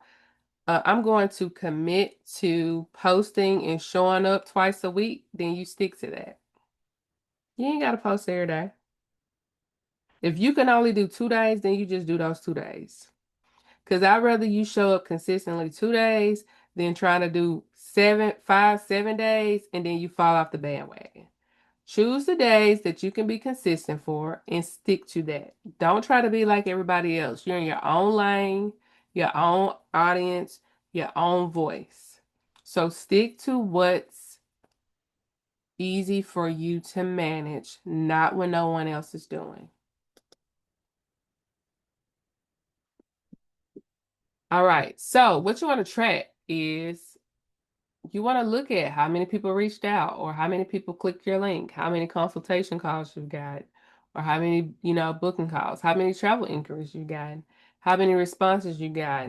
I'm going to commit to posting and showing up twice a week," then you stick to that. You ain't got to post every day. If you can only do 2 days, then you just do those 2 days. Because I'd rather you show up consistently 2 days than trying to do 7 days, and then you fall off the bandwagon. Choose the days that you can be consistent for and stick to that. Don't try to be like everybody else. You're in your own lane, your own audience, your own voice. So stick to what's easy for you to manage, not when no one else is doing. All right. So what you want to track is you want to look at how many people reached out or how many people clicked your link, how many consultation calls you've got, or how many, booking calls, how many travel inquiries you got, how many responses you got.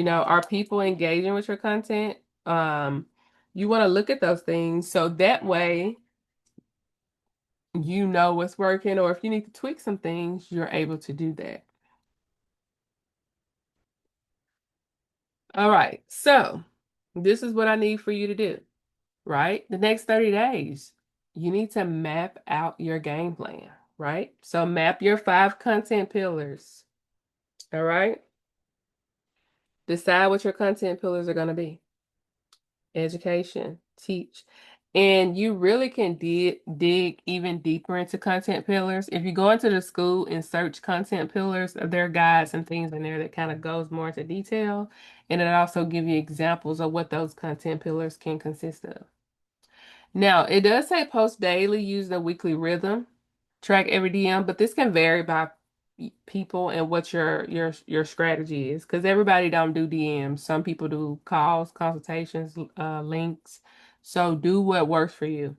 Are people engaging with your content? You want to look at those things so that way you know what's working, or if you need to tweak some things, you're able to do that. All right, so this is what I need for you to do, right? The next 30 days, you need to map out your game plan, right? So map your 5 content pillars, all right? Decide what your content pillars are going to be. Education, teach. And you really can dig even deeper into content pillars. If you go into the school and search content pillars, there are guides and things in there that kind of goes more into detail. And it also give you examples of what those content pillars can consist of. Now, it does say post daily, use the weekly rhythm, track every DM, but this can vary by people and what your strategy is, because everybody don't do DMs. Some people do calls, consultations, links. So do what works for you.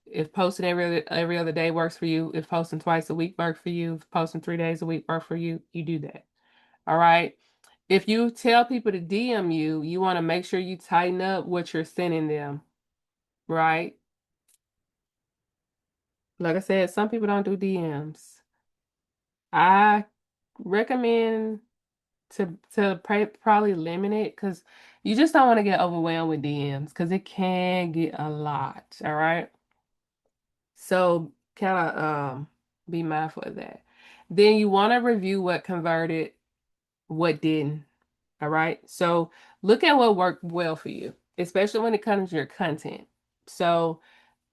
If posting every other day works for you, if posting twice a week works for you, if posting 3 days a week works for you, you do that. All right. If you tell people to DM you, you want to make sure you tighten up what you're sending them, right? Like I said, some people don't do DMs. I recommend probably limit it because you just don't want to get overwhelmed with DMs because it can get a lot. All right. So kind of be mindful of that. Then you want to review what converted, what didn't. All right. So look at what worked well for you, especially when it comes to your content. So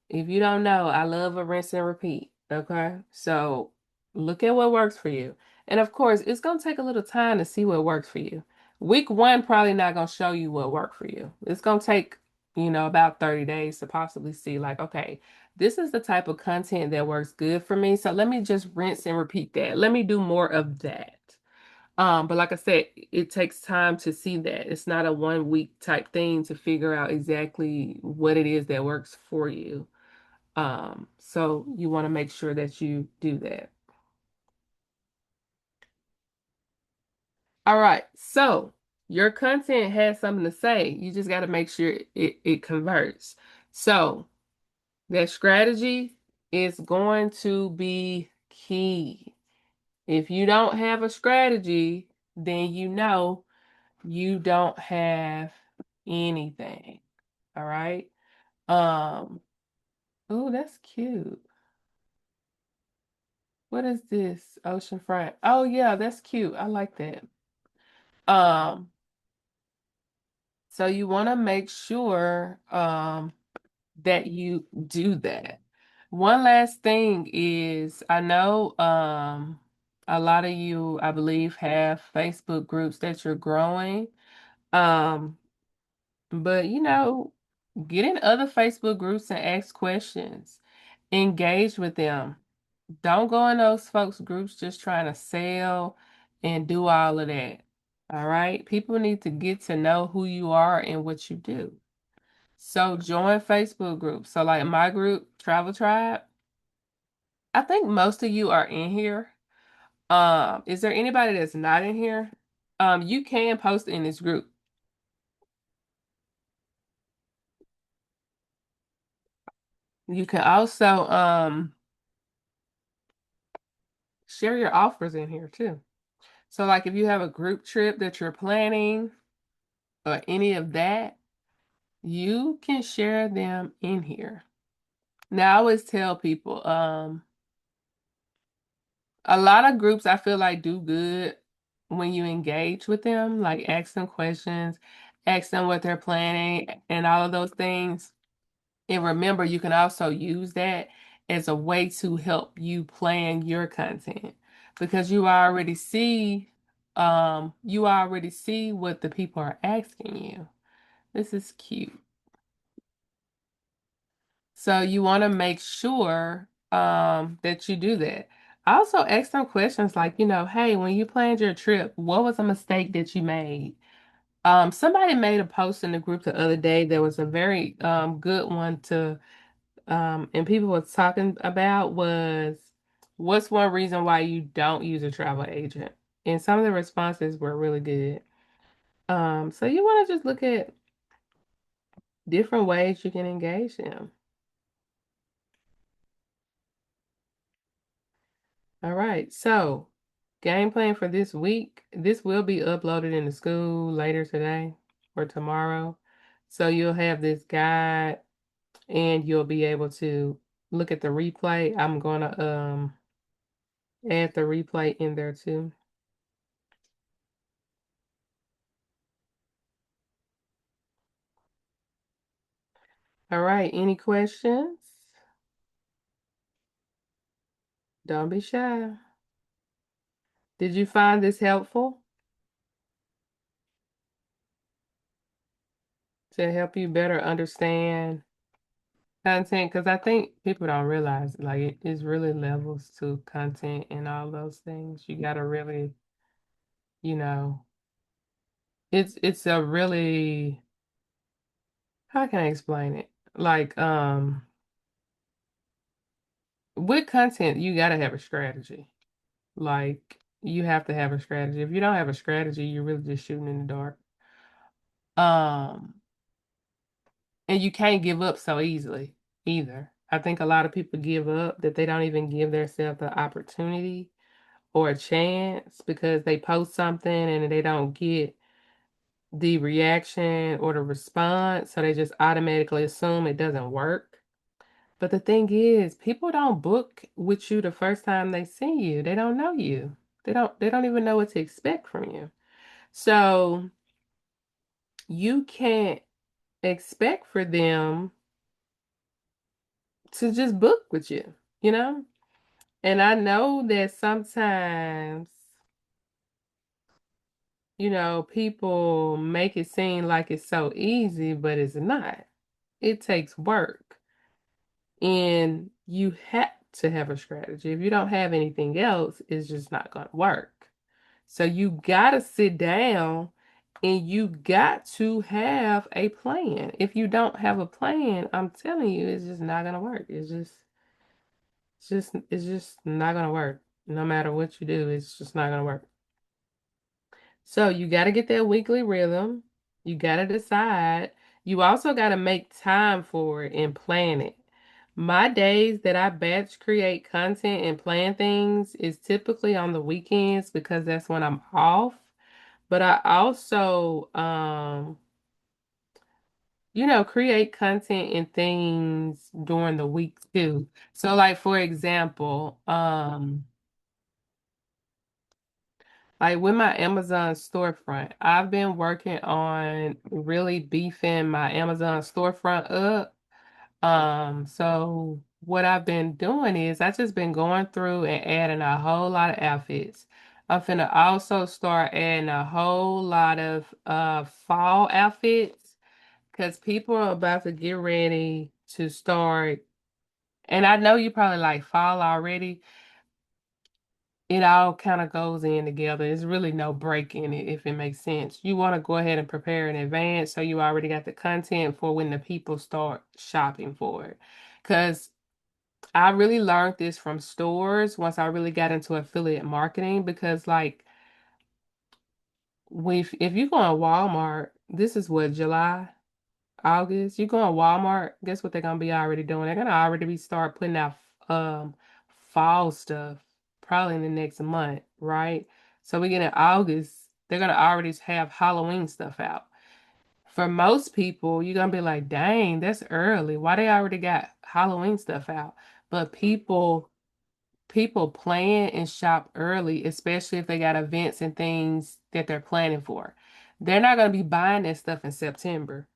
if you don't know, I love a rinse and repeat. Okay. So look at what works for you. And of course, it's going to take a little time to see what works for you. Week one, probably not going to show you what worked for you. It's going to take, about 30 days to possibly see, like, okay, this is the type of content that works good for me. So let me just rinse and repeat that. Let me do more of that. But like I said, it takes time to see that. It's not a 1 week type thing to figure out exactly what it is that works for you. So you want to make sure that you do that. All right. So your content has something to say. You just got to make sure it converts. So that strategy is going to be key. If you don't have a strategy, then you don't have anything. All right. Um, oh, that's cute. What is this? Oceanfront. Oh yeah, that's cute. I like that. Um, so you want to make sure that you do that. One last thing is I know a lot of you, I believe, have Facebook groups that you're growing. Um, but get in other Facebook groups and ask questions. Engage with them. Don't go in those folks groups just trying to sell and do all of that. All right? People need to get to know who you are and what you do. So join Facebook groups. So like my group, Travel Tribe, I think most of you are in here. Is there anybody that's not in here? You can post in this group. You can also share your offers in here too. So like if you have a group trip that you're planning or any of that, you can share them in here. Now I always tell people, a lot of groups I feel like do good when you engage with them, like ask them questions, ask them what they're planning, and all of those things. And remember, you can also use that as a way to help you plan your content because you already see what the people are asking you. This is cute. So you want to make sure that you do that. I also ask them questions like, hey, when you planned your trip, what was a mistake that you made? Somebody made a post in the group the other day. There was a very good one and people were talking about was what's one reason why you don't use a travel agent? And some of the responses were really good. So you want to just look at different ways you can engage them. All right, so game plan for this week. This will be uploaded in the school later today or tomorrow. So you'll have this guide and you'll be able to look at the replay. I'm gonna add the replay in there too. All right, any questions? Don't be shy. Did you find this helpful to help you better understand content? Because I think people don't realize like it is really levels to content and all those things. You gotta really, you know, it's a really, how can I explain it? Like with content, you gotta have a strategy. Like You have to have a strategy. If you don't have a strategy, you're really just shooting in the dark. Um, and you can't give up so easily either. I think a lot of people give up that they don't even give themselves the opportunity or a chance because they post something and they don't get the reaction or the response, so they just automatically assume it doesn't work. But the thing is, people don't book with you the first time they see you. They don't know you. They don't even know what to expect from you. So you can't expect for them to just book with you, you know? And I know that sometimes, people make it seem like it's so easy, but it's not. It takes work. And you have to have a strategy. If you don't have anything else, it's just not going to work. So you got to sit down and you got to have a plan. If you don't have a plan, I'm telling you, it's just not going to work. It's just not going to work. No matter what you do, it's just not going to work. So you got to get that weekly rhythm. You got to decide. You also got to make time for it and plan it. My days that I batch create content and plan things is typically on the weekends because that's when I'm off. But I also, create content and things during the week too. So like for example, like with my Amazon storefront, I've been working on really beefing my Amazon storefront up. So what I've been doing is I just been going through and adding a whole lot of outfits. I'm finna also start adding a whole lot of fall outfits because people are about to get ready to start. And I know you probably like fall already. It all kind of goes in together. There's really no break in it, if it makes sense. You want to go ahead and prepare in advance so you already got the content for when the people start shopping for it. Because I really learned this from stores once I really got into affiliate marketing because like if you go on Walmart, this is what July, August, you go on Walmart, guess what they're gonna be already doing? They're gonna already be start putting out um fall stuff probably in the next month, right? So we get in August, they're gonna already have Halloween stuff out. For most people, you're gonna be like, dang, that's early. Why they already got Halloween stuff out? But people plan and shop early, especially if they got events and things that they're planning for. They're not going to be buying that stuff in September.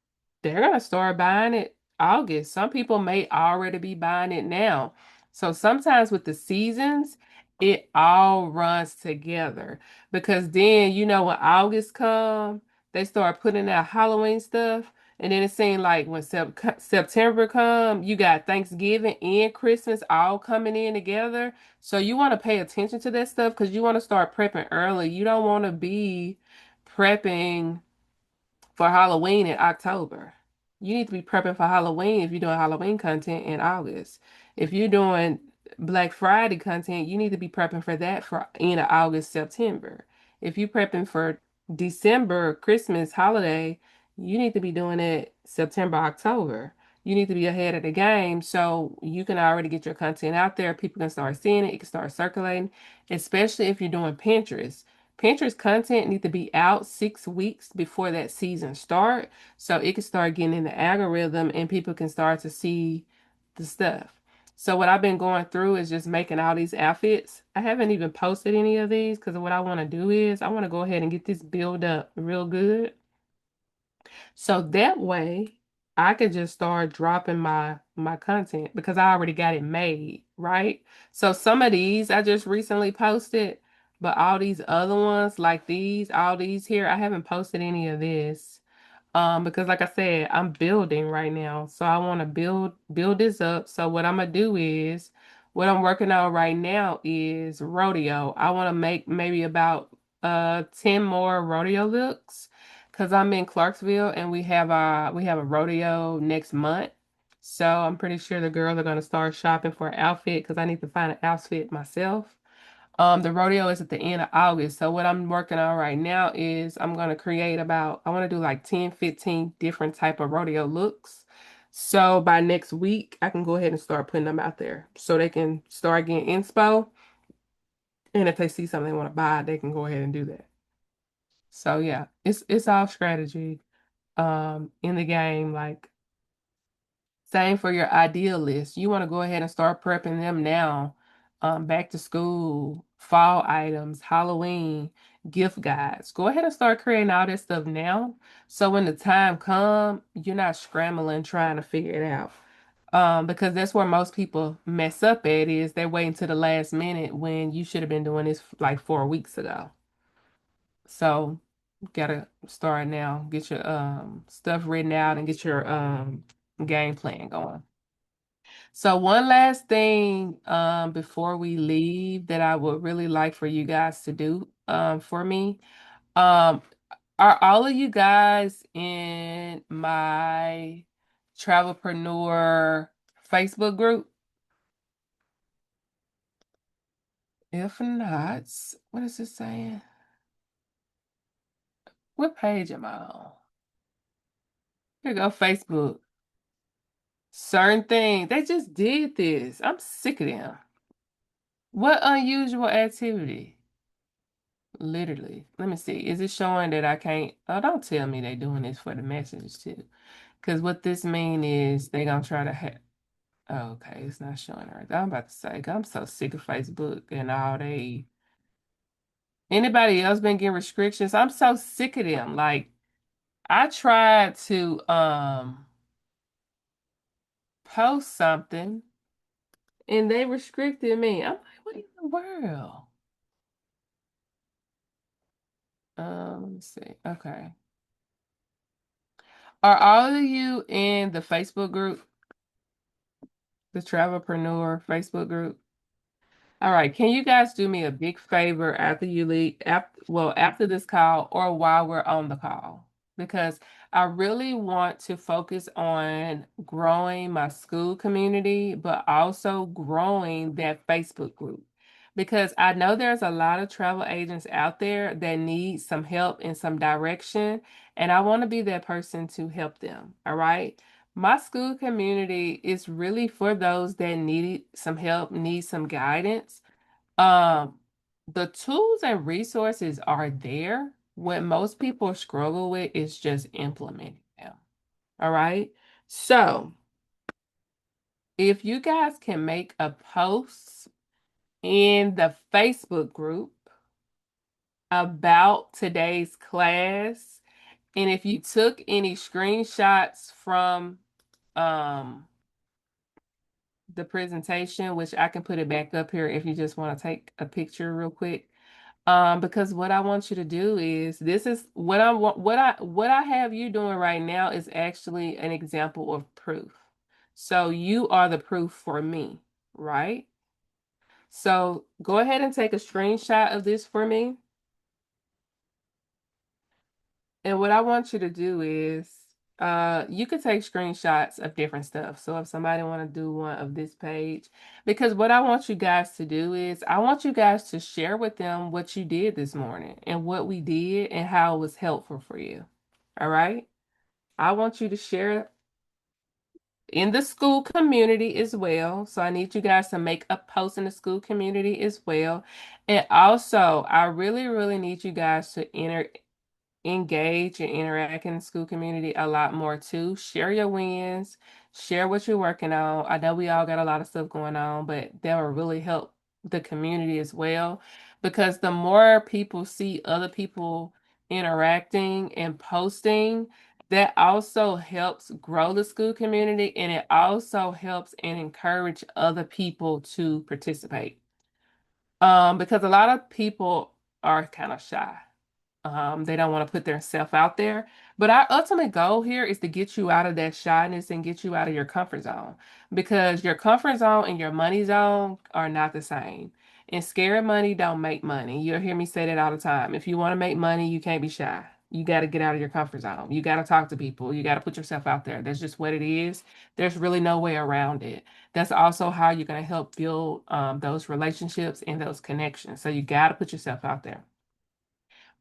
They're going to start buying it August. Some people may already be buying it now. So sometimes with the seasons, it all runs together because then, when August come, they start putting out Halloween stuff. And then it seemed like when September come, you got Thanksgiving and Christmas all coming in together. So you want to pay attention to that stuff because you want to start prepping early. You don't want to be prepping for Halloween in October. You need to be prepping for Halloween if you're doing Halloween content in August. If you're doing Black Friday content, you need to be prepping for that for in August, September. If you're prepping for December, Christmas, holiday, you need to be doing it September, October. You need to be ahead of the game so you can already get your content out there. People can start seeing it. It can start circulating, especially if you're doing Pinterest. Pinterest content need to be out 6 weeks before that season start so it can start getting in the algorithm and people can start to see the stuff. So what I've been going through is just making all these outfits. I haven't even posted any of these because what I want to do is I want to go ahead and get this build up real good. So that way I could just start dropping my content because I already got it made, right? So some of these I just recently posted, but all these other ones like these, all these here, I haven't posted any of this. Because like I said, I'm building right now. So I want to build this up. So what I'm gonna do is what I'm working on right now is rodeo. I want to make maybe about 10 more rodeo looks because I'm in Clarksville and we have a rodeo next month. So I'm pretty sure the girls are gonna start shopping for an outfit because I need to find an outfit myself. The rodeo is at the end of August. So what I'm working on right now is I'm going to create about, I want to do like 10, 15 different type of rodeo looks. So by next week, I can go ahead and start putting them out there so they can start getting inspo. And if they see something they want to buy, they can go ahead and do that. So yeah, it's all strategy in the game. Like same for your ideal list. You want to go ahead and start prepping them now. Back to school, fall items, Halloween, gift guides. Go ahead and start creating all this stuff now. So when the time comes, you're not scrambling trying to figure it out. Because that's where most people mess up at is they're waiting to the last minute when you should have been doing this like 4 weeks ago. So gotta start now. Get your stuff written out and get your game plan going. So one last thing before we leave that I would really like for you guys to do for me. Um are all of you guys in my Travelpreneur Facebook group? If not, what is it saying? What page am I on? Here you go, Facebook. Certain things. They just did this. I'm sick of them. What unusual activity? Literally. Let me see. Is it showing that I can't? Oh, don't tell me they doing this for the message too. Because what this mean is they gonna try to oh, okay, it's not showing right. I'm about to say, I'm so sick of Facebook and all they. Anybody else been getting restrictions? I'm so sick of them. Like I tried to post something and they restricted me. I'm like, what in the world? Let me see. Okay. Are all of you in the Facebook group, the Travelpreneur Facebook group? All right, can you guys do me a big favor after you leave, after this call or while we're on the call? Because I really want to focus on growing my school community, but also growing that Facebook group. Because I know there's a lot of travel agents out there that need some help and some direction, and I want to be that person to help them. All right. My school community is really for those that need some help, need some guidance. Um, the tools and resources are there. What most people struggle with is just implementing them. All right. So if you guys can make a post in the Facebook group about today's class, and if you took any screenshots from um the presentation, which I can put it back up here if you just want to take a picture real quick. Because what I want you to do is this is what I want what I have you doing right now is actually an example of proof. So you are the proof for me, right? So go ahead and take a screenshot of this for me. And what I want you to do is, you could take screenshots of different stuff. So if somebody want to do one of this page, because what I want you guys to do is, I want you guys to share with them what you did this morning and what we did and how it was helpful for you. All right. I want you to share in the school community as well. So I need you guys to make a post in the school community as well. And also, I really, really need you guys to engage and interact in the school community a lot more too. Share your wins, share what you're working on. I know we all got a lot of stuff going on, but that will really help the community as well. Because the more people see other people interacting and posting, that also helps grow the school community and it also helps and encourage other people to participate. Because a lot of people are kind of shy. They don't want to put their self out there. But our ultimate goal here is to get you out of that shyness and get you out of your comfort zone. Because your comfort zone and your money zone are not the same. And scary money don't make money. You'll hear me say that all the time. If you want to make money, you can't be shy. You got to get out of your comfort zone. You got to talk to people. You got to put yourself out there. That's just what it is. There's really no way around it. That's also how you're going to help build those relationships and those connections. So you got to put yourself out there.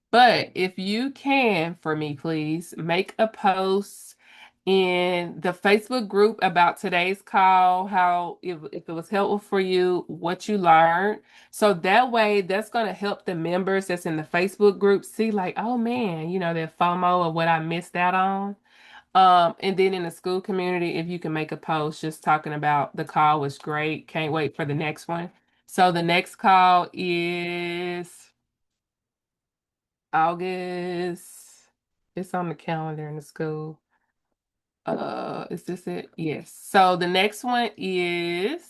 But if you can, for me, please make a post in the Facebook group about today's call, how if it was helpful for you, what you learned. So that way, that's going to help the members that's in the Facebook group see like, oh man, that FOMO of what I missed out on. And then in the school community, if you can make a post just talking about the call was great, can't wait for the next one. So the next call is August. It's on the calendar in the school. Is this it? Yes. So the next one is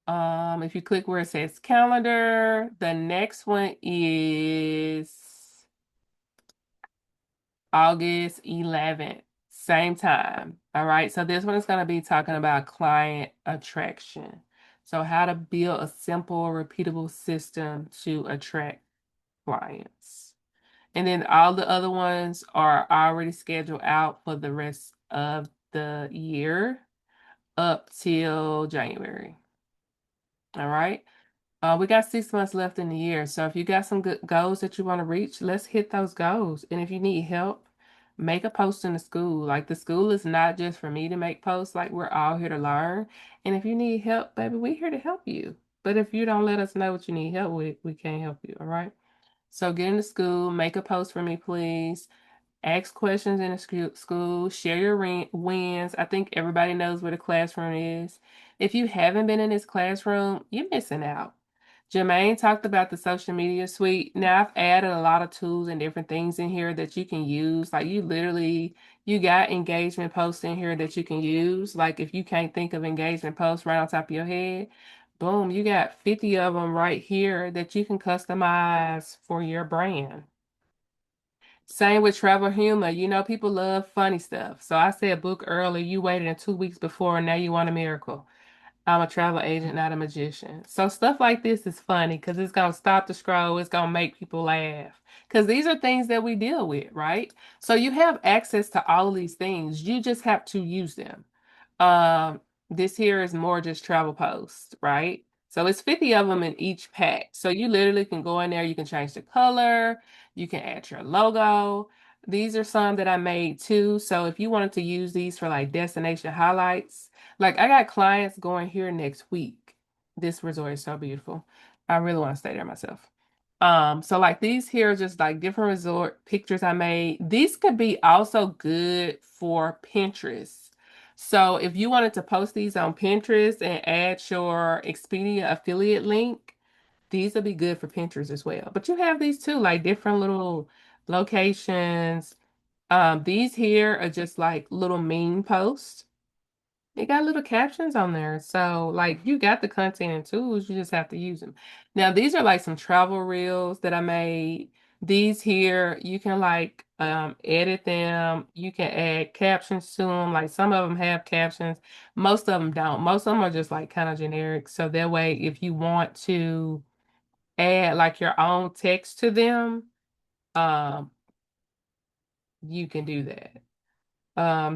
if you click where it says calendar, the next one is August 11th, same time. All right. So this one is going to be talking about client attraction. So how to build a simple, repeatable system to attract clients. And then all the other ones are already scheduled out for the rest of the year up till January. All right. We got 6 months left in the year. So if you got some good goals that you want to reach, let's hit those goals. And if you need help, make a post in the school. Like the school is not just for me to make posts, like we're all here to learn. And if you need help, baby, we're here to help you. But if you don't let us know what you need help with, we can't help you. All right. So get into school, make a post for me, please. Ask questions in the school, share your wins. I think everybody knows what a classroom is. If you haven't been in this classroom, you're missing out. Jermaine talked about the social media suite. Now I've added a lot of tools and different things in here that you can use. Like you got engagement posts in here that you can use. Like if you can't think of engagement posts right on top of your head, boom, you got 50 of them right here that you can customize for your brand. Same with travel humor. People love funny stuff. So I said book early. You waited in 2 weeks before, and now you want a miracle. I'm a travel agent, not a magician. So stuff like this is funny because it's going to stop the scroll. It's going to make people laugh because these are things that we deal with, right? So you have access to all of these things. You just have to use them. Um, this here is more just travel posts, right? So it's 50 of them in each pack. So you literally can go in there, you can change the color, you can add your logo. These are some that I made too. So if you wanted to use these for like destination highlights, like I got clients going here next week. This resort is so beautiful. I really want to stay there myself. So like these here are just like different resort pictures I made. These could be also good for Pinterest. So if you wanted to post these on Pinterest and add your Expedia affiliate link, these will be good for Pinterest as well. But you have these too, like different little locations. These here are just like little meme posts. It got little captions on there. So, like, you got the content and tools, you just have to use them. Now, these are like some travel reels that I made. These here, you can like edit them. You can add captions to them. Like some of them have captions, most of them don't. Most of them are just like kind of generic. So that way, if you want to add like your own text to them, um, you can do that.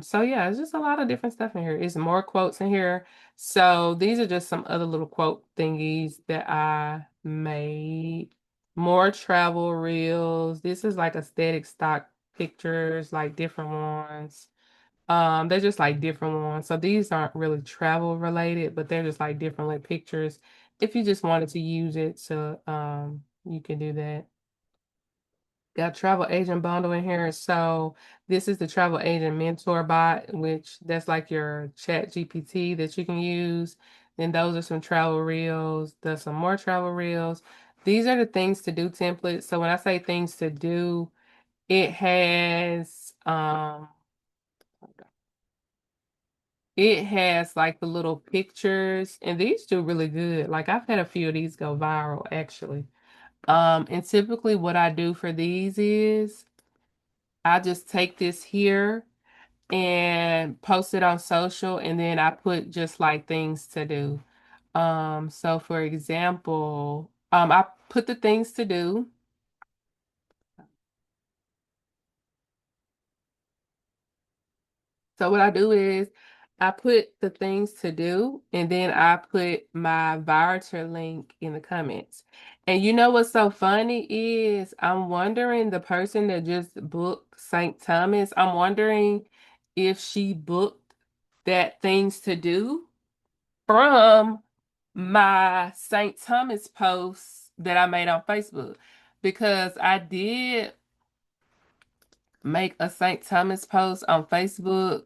So yeah, it's just a lot of different stuff in here. It's more quotes in here. So these are just some other little quote thingies that I made. More travel reels. This is like aesthetic stock pictures, like different ones. They're just like different ones. So these aren't really travel related, but they're just like different like pictures. If you just wanted to use it, so you can do that. Got travel agent bundle in here. So this is the travel agent mentor bot, which that's like your chat GPT that you can use. Then those are some travel reels. There's some more travel reels. These are the things to do templates. So when I say things to do, it has it has like the little pictures, and these do really good. Like I've had a few of these go viral actually. And typically what I do for these is I just take this here and post it on social, and then I put just like things to do. So for example, I put the things to do. So what I do is I put the things to do and then I put my voucher link in the comments. And you know what's so funny is I'm wondering the person that just booked St. Thomas, I'm wondering if she booked that things to do from my St. Thomas post that I made on Facebook because I did make a St. Thomas post on Facebook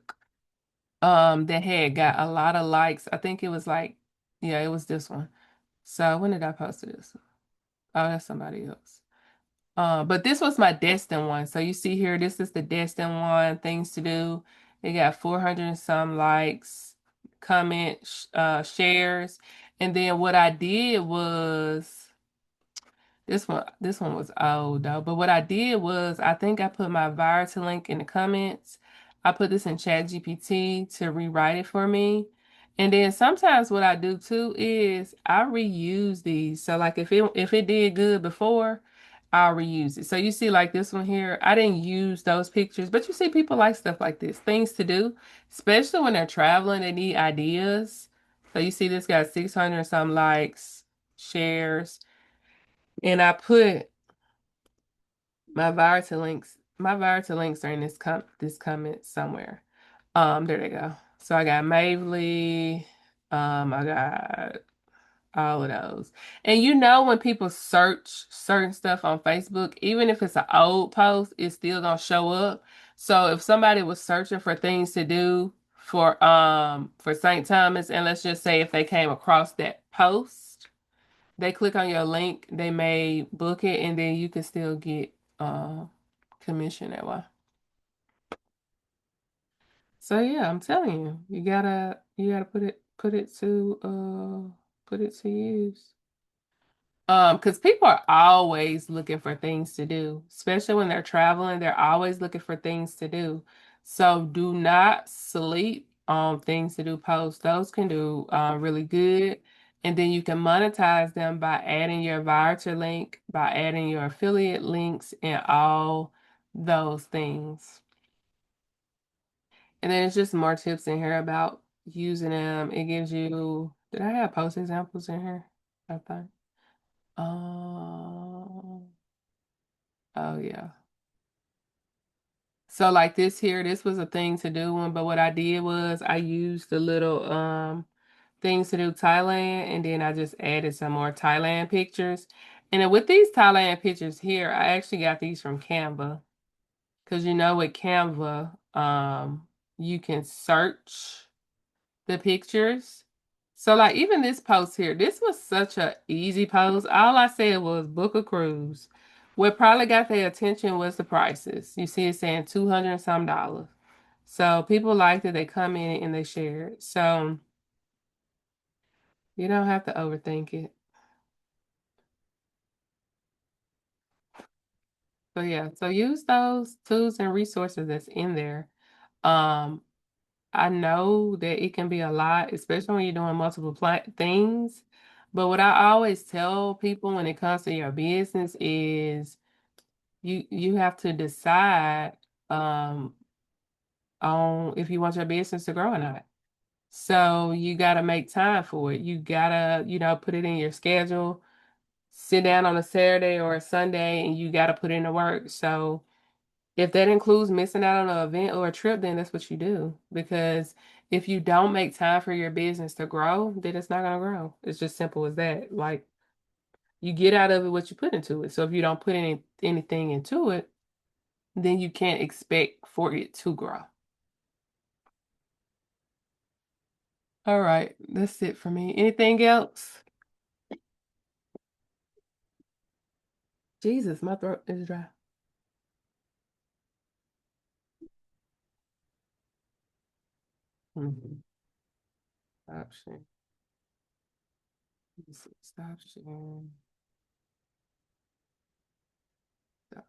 that had got a lot of likes. I think it was like, yeah, it was this one. So when did I post this? Oh, that's somebody else. But this was my destined one. So you see here, this is the destined one, things to do. It got 400 and some likes, comments, shares. And then what I did was this one was old though. But what I did was I think I put my virus link in the comments. I put this in Chat GPT to rewrite it for me. And then sometimes what I do too is I reuse these. So like if it did good before, I'll reuse it. So you see like this one here, I didn't use those pictures, but you see people like stuff like this, things to do, especially when they're traveling, they need ideas. So you see this got 600 some likes, shares. And I put my Virta links. My Virta links are in this comment somewhere. There they go. So I got Mavely. I got all of those. And you know when people search certain stuff on Facebook, even if it's an old post, it's still gonna show up. So if somebody was searching for things to do for St. Thomas, and let's just say if they came across that post, they click on your link, they may book it, and then you can still get commission that way. So yeah, I'm telling you, you gotta put it to use. Because people are always looking for things to do, especially when they're traveling, they're always looking for things to do. So do not sleep on things to do posts. Those can do really good. And then you can monetize them by adding your voucher link, by adding your affiliate links, and all those things. And then it's just more tips in here about using them. It gives you, did I have post examples in here? I think. Um, oh yeah. So like this here, this was a thing to do one, but what I did was I used the little things to do Thailand and then I just added some more Thailand pictures. And then with these Thailand pictures here, I actually got these from Canva. Cause you know with Canva, you can search the pictures. So like even this post here, this was such a easy post. All I said was book a cruise. What probably got their attention was the prices. You see it saying 200 and some dollars. So people liked it, they come in and they share it. So you don't have to overthink it. So yeah, so use those tools and resources that's in there. Um, I know that it can be a lot, especially when you're doing multiple things. But what I always tell people when it comes to your business is you have to decide um, on if you want your business to grow or not. So you got to make time for it. You got to, put it in your schedule. Sit down on a Saturday or a Sunday and you got to put in the work. So if that includes missing out on an event or a trip, then that's what you do. Because if you don't make time for your business to grow, then it's not going to grow. It's just simple as that. Like you get out of it what you put into it. So if you don't put anything into it, then you can't expect for it to grow. All right, that's it for me. Anything else? Jesus, my throat is dry. Mhm. Stop sharing. Stop sharing. Stop